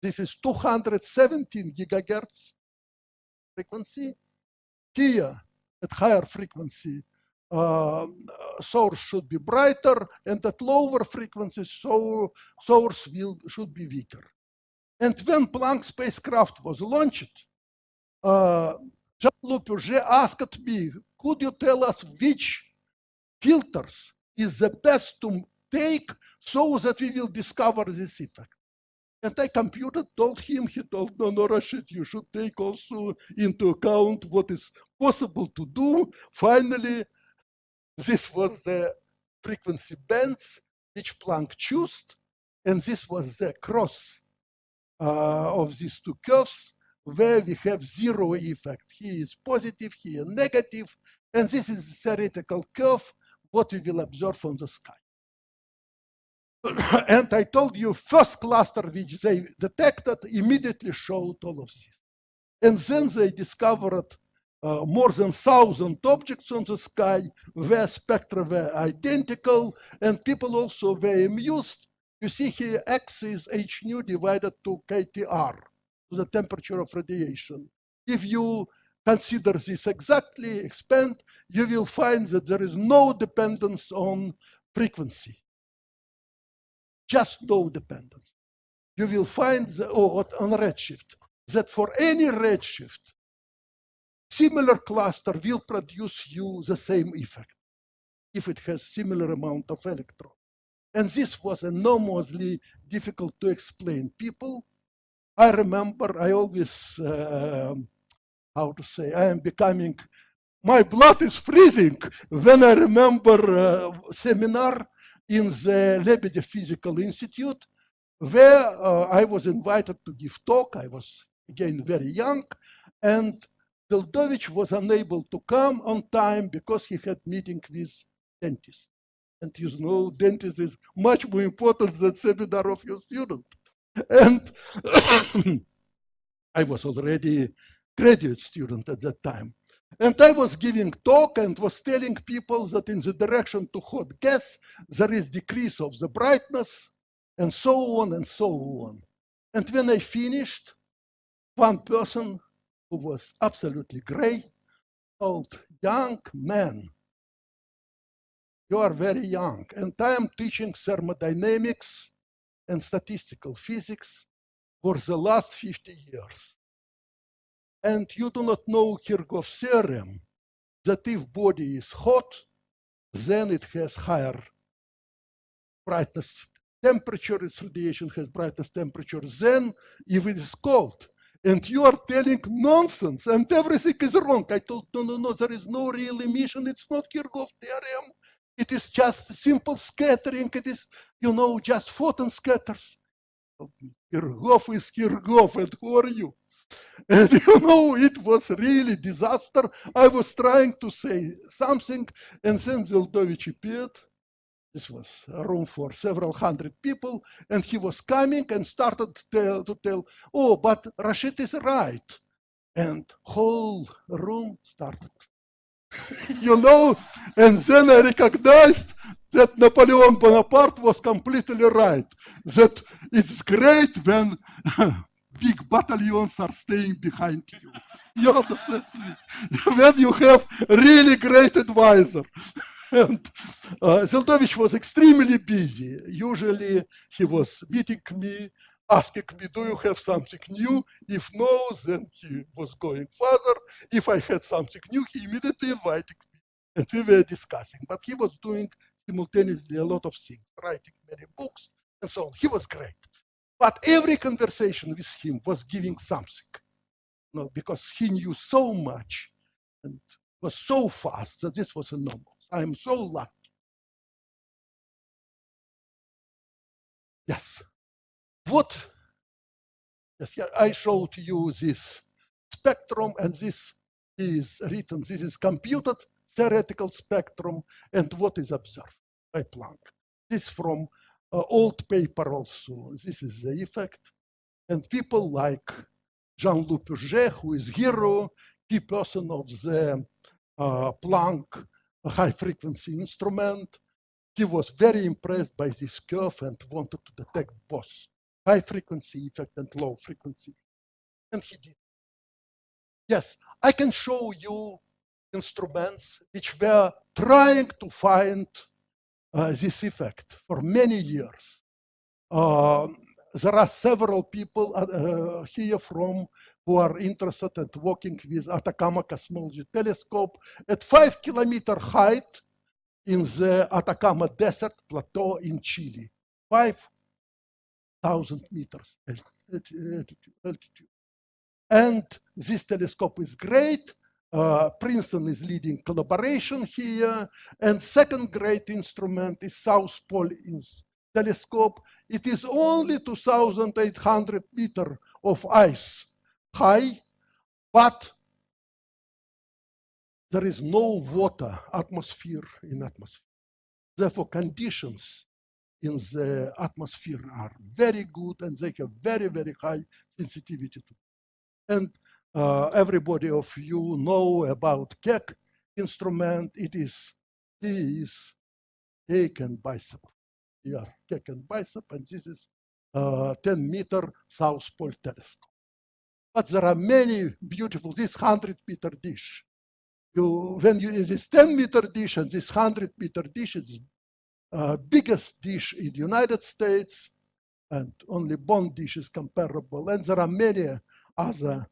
This is 217 gigahertz frequency. Here, at higher frequency, source should be brighter, and at lower frequency, source should be weaker. And when Planck spacecraft was launched, Jean-Luc Puget asked me, could you tell us which filters is the best to take so that we will discover this effect? And I computed, told him, he told, no, Rashid, you should take also into account what is possible to do. Finally, this was the frequency bands which Planck chose, and this was the cross of these two curves where we have zero effect. Here is positive, here negative, and this is the theoretical curve, what we will observe on the sky. And I told you, first cluster which they detected immediately showed all of this. And then they discovered more than 1,000 objects on the sky where spectra were identical, and people also were amused. You see here, X is h nu divided to KTR, to the temperature of radiation. If you consider this exactly, expand, you will find that there is no dependence on frequency. Just no dependence. You will find, on redshift, that for any redshift, similar cluster will produce you the same effect if it has similar amount of electrons. And this was enormously difficult to explain. People, I remember, I always, how to say, I am becoming, my blood is freezing when I remember a seminar in the Lebedev Physical Institute, where I was invited to give talk. I was, again, very young, and Zeldovich was unable to come on time because he had meeting with dentists. And you know, dentist is much more important than seminar of your student. And I was already graduate student at that time. And I was giving talk and was telling people that in the direction to hot gas, there is decrease of the brightness, and so on and so on. And when I finished, one person who was absolutely gray told, young man, you are very young, and I am teaching thermodynamics and statistical physics for the last 50 years. And you do not know Kirchhoff's theorem that if body is hot, then it has higher brightness temperature, its radiation has brightness temperature than if it is cold. and you are telling nonsense, and everything is wrong. I told, no, there is no real emission. It's not Kirchhoff theorem. It is just simple scattering. It is, just photon scatters. Kirchhoff is Kirchhoff, and who are you? And it was really disaster. I was trying to say something, and then Zeldovich appeared. This was a room for several hundred people, and he was coming and started to tell, oh, but Rashid is right. And whole room started, and then I recognized that Napoleon Bonaparte was completely right, that it's great when big battalions are staying behind you. When you have really great advisor. And Zeldovich was extremely busy. Usually he was meeting me, asking me, do you have something new? If no, then he was going further. If I had something new, he immediately invited me. And we were discussing. But he was doing simultaneously a lot of things, writing many books and so on. He was great. But every conversation with him was giving something, because he knew so much and was so fast that this was enormous. I am so lucky. Yes. I showed you this spectrum, and this is written. This is computed theoretical spectrum, and what is observed by Planck. This from old paper also. This is the effect. And people like Jean-Louis Puget, who is hero, key person of the Planck high-frequency instrument. He was very impressed by this curve and wanted to detect both high-frequency effect and low-frequency. And he did. Yes, I can show you instruments which were trying to find this effect for many years. There are several people here who are interested in working with Atacama Cosmology Telescope at 5 kilometer height in the Atacama Desert Plateau in Chile, 5,000 meters altitude. And this telescope is great. Princeton is leading collaboration here. And second great instrument is South Pole Telescope. It is only 2,800 meters of ice high, but there is no water atmosphere in atmosphere. Therefore, conditions in the atmosphere are very good, and they have very, very high sensitivity to. And everybody of you know about Keck instrument. It is Keck and Bicep. Yeah, Keck and Bicep, and this is 10-meter South Pole Telescope. But there are many beautiful, this 100-meter dish. When you in this 10-meter dish and this 100-meter dish, it's biggest dish in the United States, and only Bond dish is comparable. And there are many other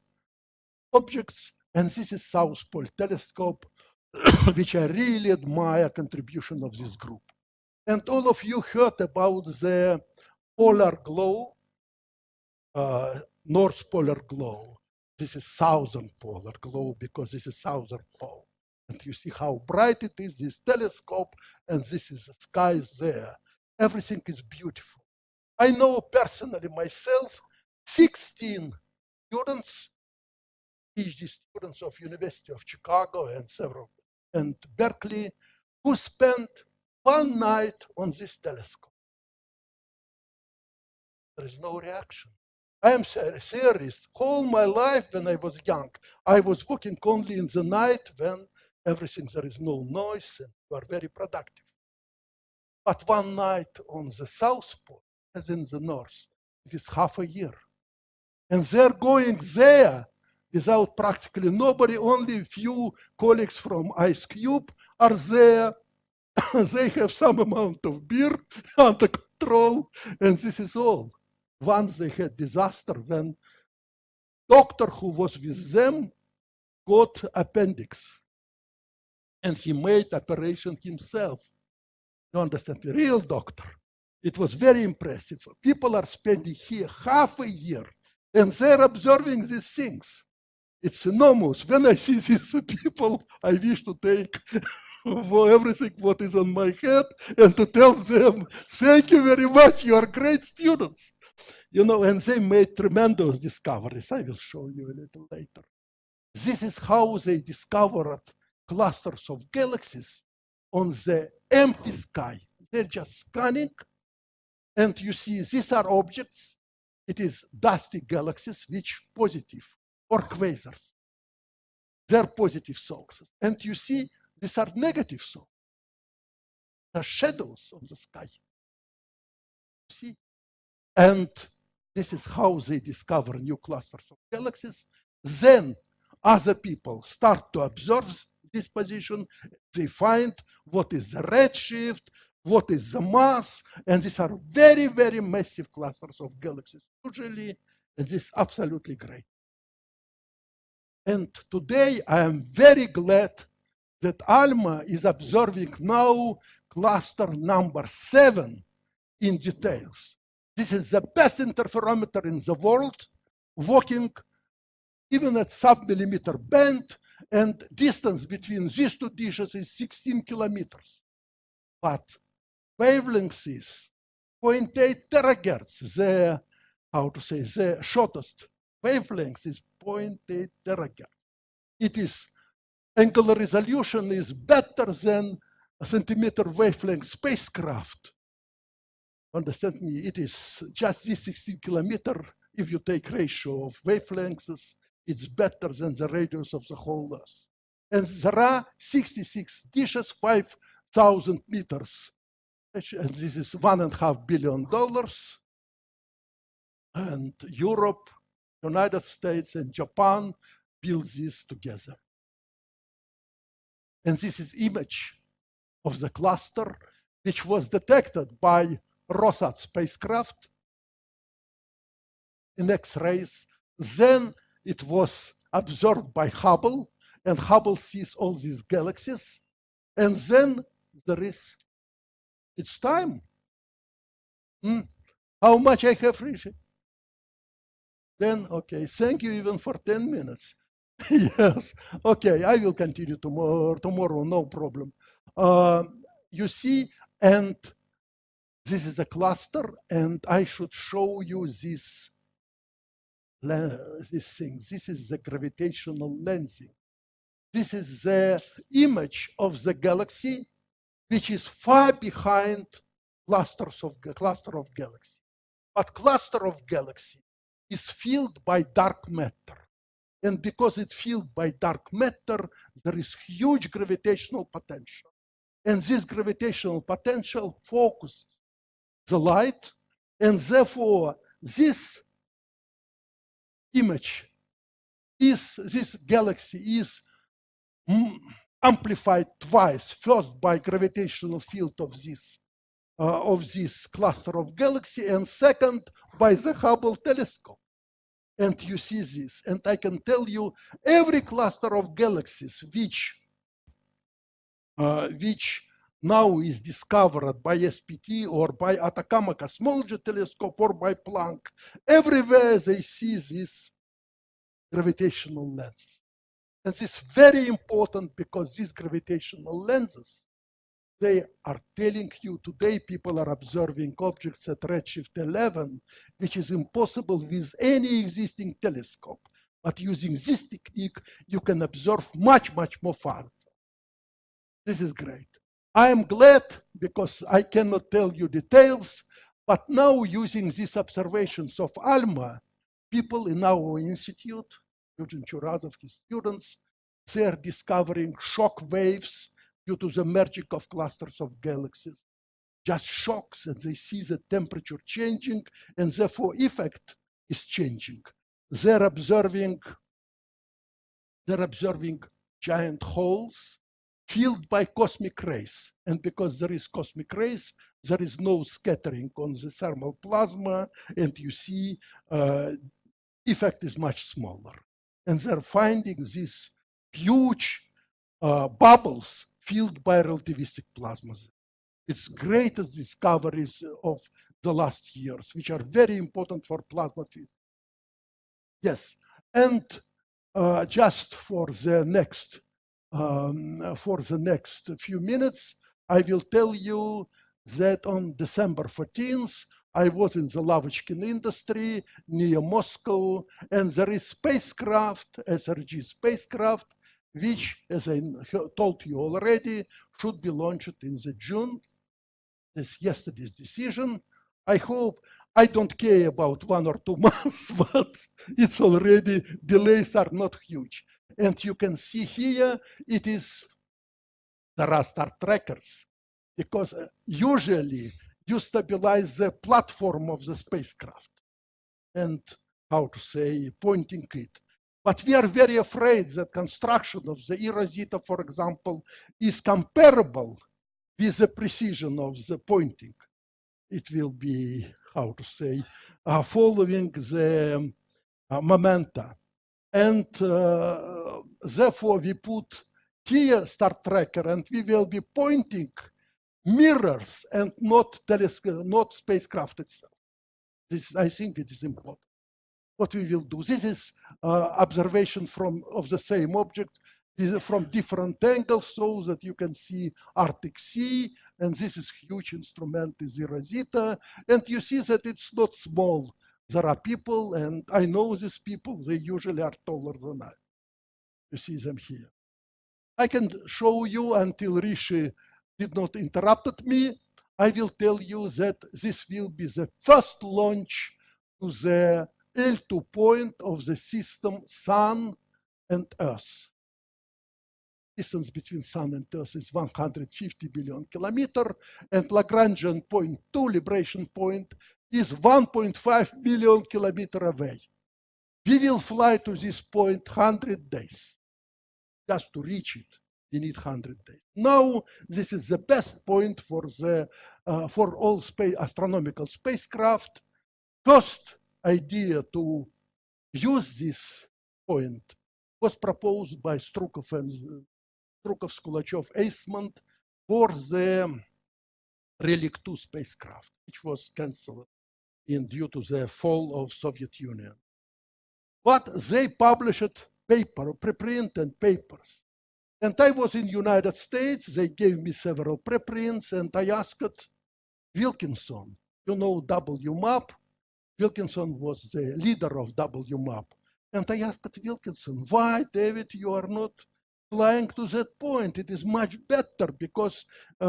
objects, and this is South Pole Telescope, which I really admire contribution of this group. And all of you heard about the polar glow, North Polar glow. This is southern polar glow because this is southern pole. And you see how bright it is, this telescope, and this is the sky there. Everything is beautiful. I know personally myself 16 students, PhD students of University of Chicago and several, and Berkeley, who spent one night on this telescope. There is no reaction. I am a theorist. All my life when I was young, I was working only in the night when everything, there is no noise and you are very productive. But one night on the South Pole, as in the North, it is half a year. And they're going there without practically nobody, only a few colleagues from Ice Cube are there. They have some amount of beer under control, and this is all. Once they had disaster when doctor who was with them got appendix, and he made operation himself. You understand? The real doctor. It was very impressive. People are spending here half a year And they're observing these things. It's enormous. When I see these people, I wish to take for everything what is on my head and to tell them, thank you very much, you are great students. You know, and they made tremendous discoveries. I will show you a little later. This is how they discovered clusters of galaxies on the empty sky. They're just scanning, and you see these are objects. It is dusty galaxies, which positive, or quasars. They're positive sources. And you see these are negative sources. The shadows on the sky. See? And this is how they discover new clusters of galaxies. Then other people start to observe this position. They find what is the redshift, what is the mass, and these are very, very massive clusters of galaxies usually, and this is absolutely great. And today I am very glad that ALMA is observing now cluster number 7 in details. This is the best interferometer in the world, working even at sub-millimeter band, and distance between these two dishes is 16 kilometers. But wavelength is 0.8 terahertz. The, how to say, the shortest wavelength is 0.8 terahertz. It is, angular resolution is better than a centimeter wavelength spacecraft. Understand me, it is just this 16 kilometer. If you take ratio of wavelengths, it's better than the radius of the whole Earth. And there are 66 dishes, 5,000 meters. And this is $1.5 billion. And Europe, United States, and Japan build this together. And this is image of the cluster, which was detected by Rosita spacecraft in X-rays. Then it was observed by Hubble, and Hubble sees all these galaxies. And then there is, it's time. How much I have reached? 10, okay, thank you even for 10 minutes. Yes, okay, I will continue tomorrow, no problem. You see, and this is a cluster, and I should show you this thing. This is the gravitational lensing. This is the image of the galaxy, which is far behind cluster of galaxy. But cluster of galaxy is filled by dark matter. And because it's filled by dark matter, there is huge gravitational potential. And this gravitational potential focuses the light, and therefore this image is, this galaxy is amplified twice, first by gravitational field of this cluster of galaxy, and second by the Hubble telescope. And you see this, and I can tell you every cluster of galaxies which now is discovered by SPT or by Atacama cosmology telescope or by Planck, everywhere they see these gravitational lenses. And this is very important because these gravitational lenses, they are telling you today people are observing objects at redshift 11, which is impossible with any existing telescope. But using this technique, you can observe much, much more farther. This is great. I am glad because I cannot tell you details, but now using these observations of ALMA, people in our institute, Eugene Churazov, his students, they are discovering shock waves due to the merging of clusters of galaxies. Just shocks, and they see the temperature changing, and therefore effect is changing. They're observing giant holes filled by cosmic rays. And because there is cosmic rays, there is no scattering on the thermal plasma, and you see effect is much smaller. And they're finding these huge bubbles filled by relativistic plasmas. It's greatest discoveries of the last years, which are very important for plasma physics. Yes, and just for the next few minutes, I will tell you that on December 14th, I was in the Lavochkin industry near Moscow, and there is spacecraft, SRG spacecraft, which, as I told you already, should be launched in the June. This yesterday's decision. I hope I don't care about 1 or 2 months, but it's already, delays are not huge. And you can see here, it is the raster trackers, because usually you stabilize the platform of the spacecraft and, how to say, pointing it. But we are very afraid that construction of the eRosita, for example, is comparable with the precision of the pointing. It will be, how to say, following the momenta. And therefore we put here star tracker, and we will be pointing mirrors and not telescope, not spacecraft itself. This, I think it is important. What we will do, this is observation of the same object from different angles, so that you can see Arctic Sea, and this is huge instrument, is eRosita, and you see that it's not small. There are people, and I know these people, they usually are taller than I. You see them here. I can show you until Rishi did not interrupt me. I will tell you that this will be the first launch to the L2 point of the system Sun and Earth. Distance between Sun and Earth is 150 billion kilometers, and Lagrangian point 2, libration point, is 1.5 billion kilometers away. We will fly to this point 100 days. Just to reach it, we need 100 days. Now, this is the best point for all astronomical spacecraft. First idea to use this point was proposed by Strukov and Skulachov Eastman for the Relic 2 spacecraft, which was cancelled due to the fall of Soviet Union. But they published paper, preprint and papers. And I was in United States, they gave me several preprints, and I asked Wilkinson, you know WMAP? Wilkinson was the leader of WMAP. And I asked Wilkinson, why, David, you are not flying to that point? It is much better because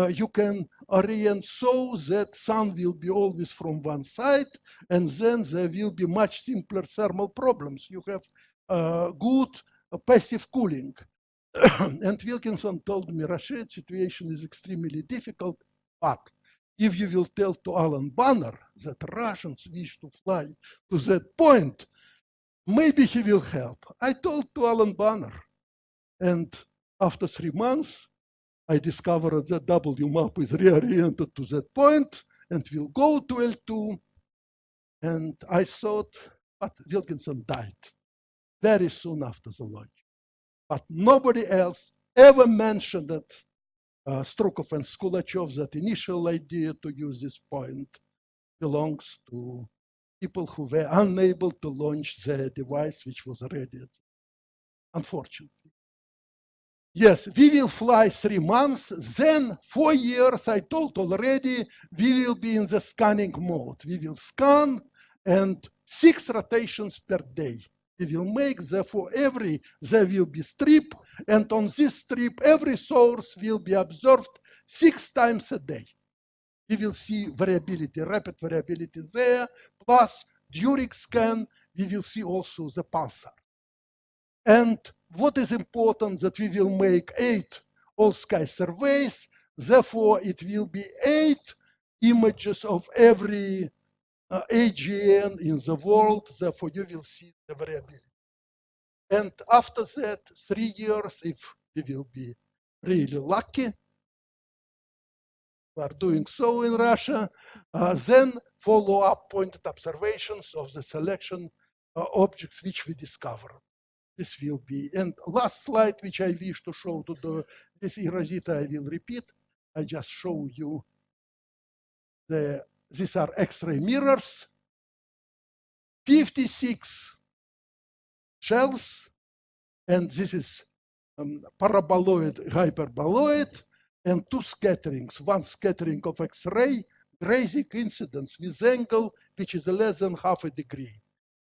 you can orient so that sun will be always from one side, and then there will be much simpler thermal problems. You have good passive cooling. And Wilkinson told me, Rashid, situation is extremely difficult, but if you will tell to Alan Banner that Russians wish to fly to that point, maybe he will help. I told to Alan Banner, and after 3 months, I discovered that WMAP is reoriented to that point and will go to L2. And I thought, but Wilkinson died very soon after the launch. But nobody else ever mentioned that Strukov and Skulachov, that initial idea to use this point belongs to people who were unable to launch the device which was ready, unfortunately. Yes, we will fly 3 months, then 4 years, I told already, we will be in the scanning mode. We will scan and 6 rotations per day. We will make, therefore, there will be strip, and on this strip, every source will be observed 6 times a day. We will see variability, rapid variability there, plus during scan, we will see also the pulsar. And what is important that we will make 8 all-sky surveys, therefore it will be 8 images of every AGN in the world, therefore you will see the variability. And after that, 3 years, if we will be really lucky, we are doing so in Russia, then follow-up pointed observations of the selection objects which we discover. This will be, and last slide which I wish to show to this eRosita, I will repeat. I just show you these are X-ray mirrors. 56 shells, and this is paraboloid, hyperboloid, and two scatterings. One scattering of X-ray, grazing incidence with angle which is less than half a degree.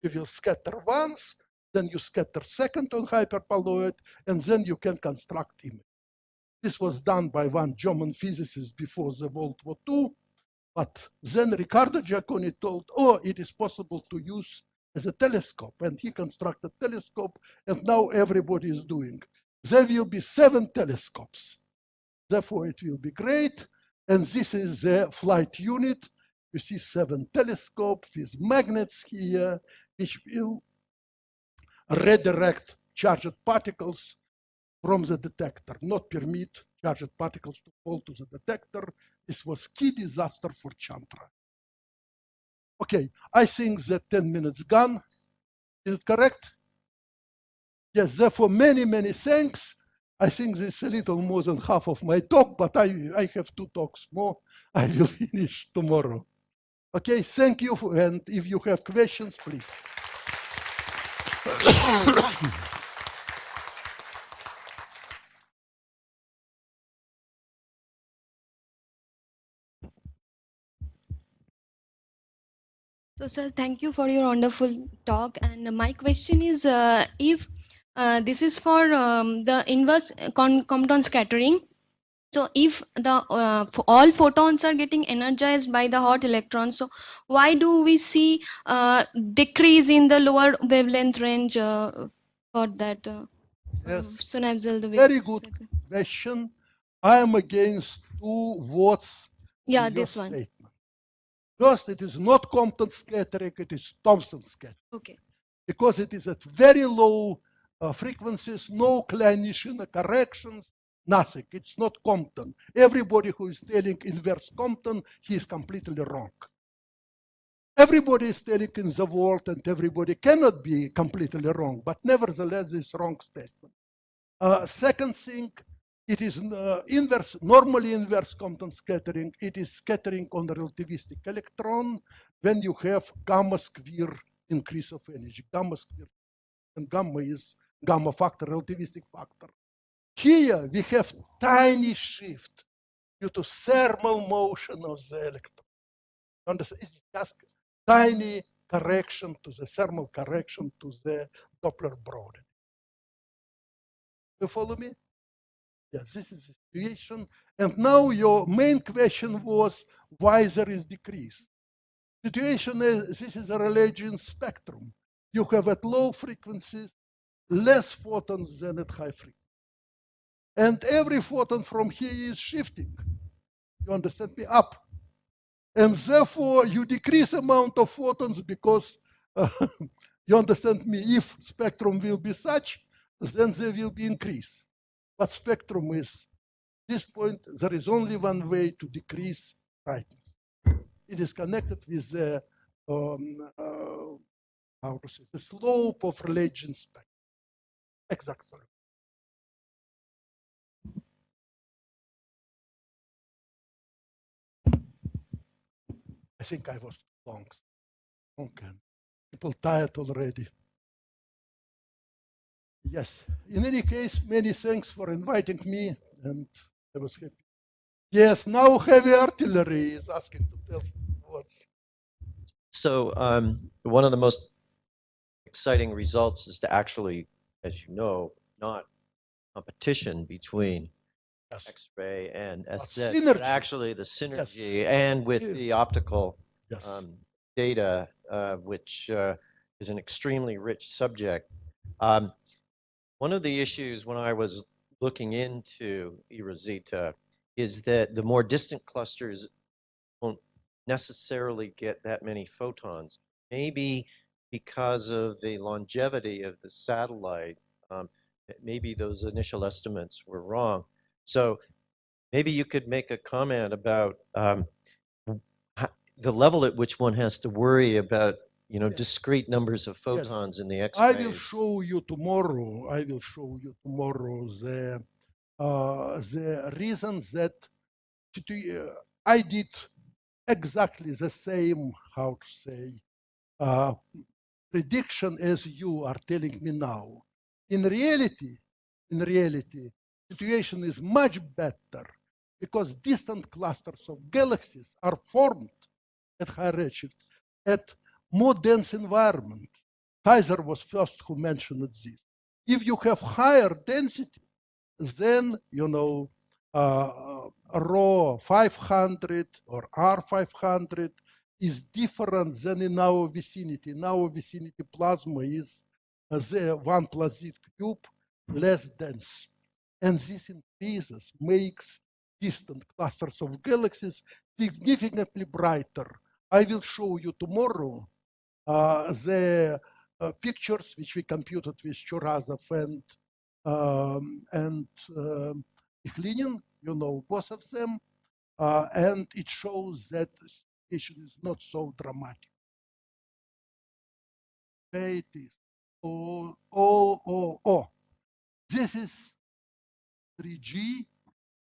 You will scatter once, then you scatter second on hyperboloid, and then you can construct image. This was done by one German physicist before the World War II, but then Riccardo Giacconi told, oh, it is possible to use as a telescope, and he constructed a telescope, and now everybody is doing. There will be 7 telescopes. Therefore, it will be great. And this is the flight unit. You see 7 telescopes with magnets here, which will redirect charged particles from the detector, not permit charged particles to fall to the detector. This was key disaster for Chandra. Okay, I think that 10 minutes gone. Is it correct? Yes, therefore many, many thanks. I think this is a little more than half of my talk, but I have 2 talks more. I will finish tomorrow. Okay, thank you, and if you have questions, please. So, sir, thank you for your wonderful talk. And my question is, if this is for the inverse Compton scattering, so if the all photons are getting energized by the hot electrons, so why do we see decrease in the lower wavelength range for that? Yes, Sunyaev very good question. I am against 2 words in Yeah, your this one. statement. First, it is not Compton scattering, it is Thomson scattering. Okay. Because it is at very low frequencies, no Kleinian corrections, nothing. It's not Compton. Everybody who is telling inverse Compton, he is completely wrong. Everybody is telling in the world, and everybody cannot be completely wrong, but nevertheless, it's wrong statement. Second thing, it is normally inverse Compton scattering. It is scattering on the relativistic electron when you have gamma square increase of energy. Gamma square, and gamma is gamma factor, relativistic factor. Here we have tiny shift due to thermal motion of the electron. Understand? It's just tiny correction to the thermal correction to the Doppler broadening. You follow me? Yes, this is the situation. And now your main question was why there is decrease. Situation is, this is a Rayleigh spectrum. You have at low frequencies less photons than at high frequency. And every photon from here is shifting. You understand me? Up. And therefore you decrease amount of photons because you understand me? If spectrum will be such, then there will be increase. But spectrum is, at this point, there is only one way to decrease brightness. It is connected with the, how to say, the slope of Rayleigh spectrum. Exact slope. I think I was long. Okay. People tired already. Yes. In any case, many thanks for inviting me, and I was happy. Yes, now heavy artillery is asking to tell what's. So one of the most exciting results is to actually, as you know, not competition between Yes. X-ray and SZ, synergy. but actually the synergy and with the optical Yes. data, which is an extremely rich subject. One of the issues when I was looking into eRosita is that the more distant clusters won't necessarily get that many photons. Maybe because of the longevity of the satellite, maybe those initial estimates were wrong. So maybe you could make a comment about the level at which one has to worry about, you know, discrete numbers of photons in the X-rays. I will show you tomorrow. I will show you tomorrow the reasons that I did exactly the same, how to say, prediction as you are telling me now. In reality, situation is much better because distant clusters of galaxies are formed at high redshift at more dense environment. Kaiser was first who mentioned this. If you have higher density, then, you know, rho 500 or R500 is different than in our vicinity. In our vicinity, plasma is 1 plus z cube less dense. And this increases, makes distant clusters of galaxies significantly brighter. I will show you tomorrow the pictures which we computed with Churazov and Ikhlinin, you know, both of them, and it shows that the situation is not so dramatic. There it is. This is 3G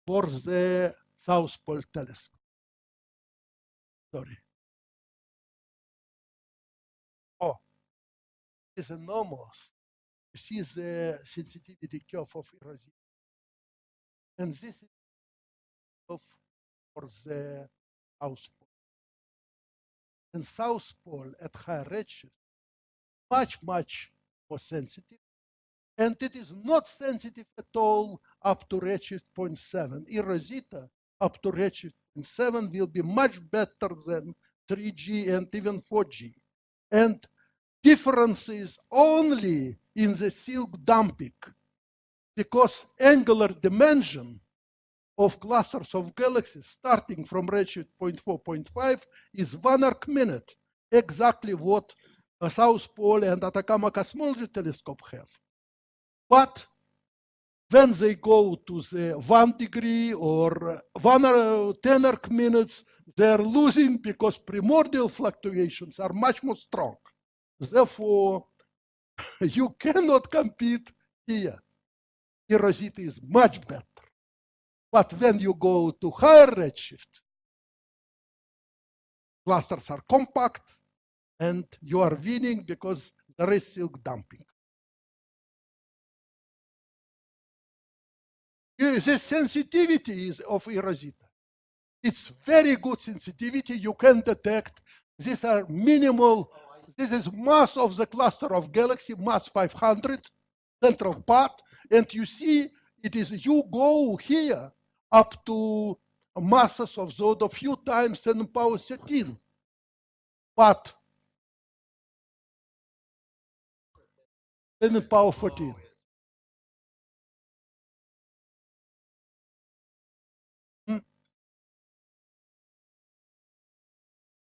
for the South Pole telescope. Sorry. Oh, it's enormous. You see the sensitivity curve of eRosita. And this is for the South Pole. And South Pole at high redshift, much more sensitive. And it is not sensitive at all up to redshift 0.7. eRosita up to redshift 0.7 will be much better than 3G and even 4G. And differences only in the silk damping, because angular dimension of clusters of galaxies starting from redshift 0.4, 0.5 is 1 arc-minute, exactly what a South Pole and Atacama cosmology telescope have. But when they go to the 1 degree or 10 arc-minutes, they're losing because primordial fluctuations are much more strong. Therefore, you cannot compete here. eRosita is much better. But when you go to higher redshift, clusters are compact and you are winning because there is silk damping. The sensitivity is of eRosita. It's very good sensitivity. You can detect. These are minimal. This is mass of the cluster of galaxy, mass 500, center of path. And you see, it is, you go here up to masses of those a few times 10 to the power 13. But 10 to the power 14.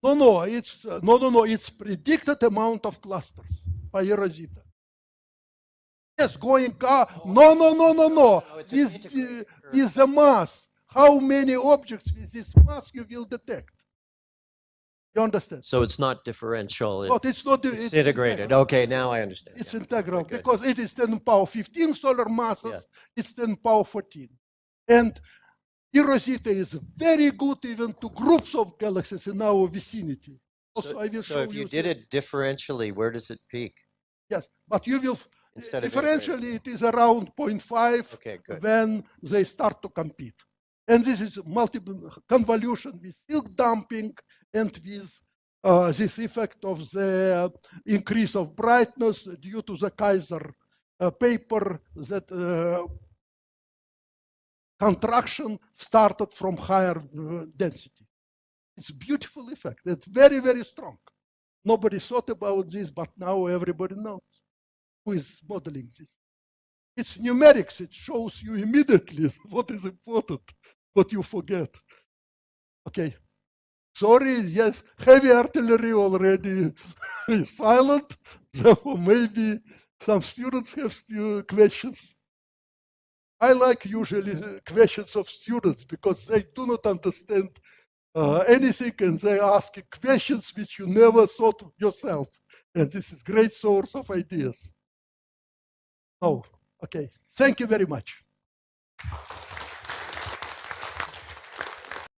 No, it's predicted amount of clusters by eRosita. Yes, going no. This is the mass. How many objects with this mass you will detect? You understand? So it's not differential. It's not. It's integrated. Okay, now I understand. It's integral because it is 10 to the power 15 solar masses. Yeah. It's 10 to the power 14, and eRosita is very good even to groups of galaxies in our vicinity. Also, I will show if you did it differentially, where does it peak? Yes, but you will, differentially it is around 0.5 when they start to compete. And this is multiple convolution with silk damping and with this effect of the increase of brightness due to the Kaiser paper that contraction started from higher density. It's a beautiful effect. It's very, very strong. Nobody thought about this, but now everybody knows who is modeling this. It's numerics. It shows you immediately what is important, what you forget. Okay. Sorry, yes, heavy artillery already is silent. Therefore, maybe some students have questions. I like usually questions of students because they do not understand anything and they ask questions which you never thought of yourself. And this is a great source of ideas. Oh, okay. Thank you very much.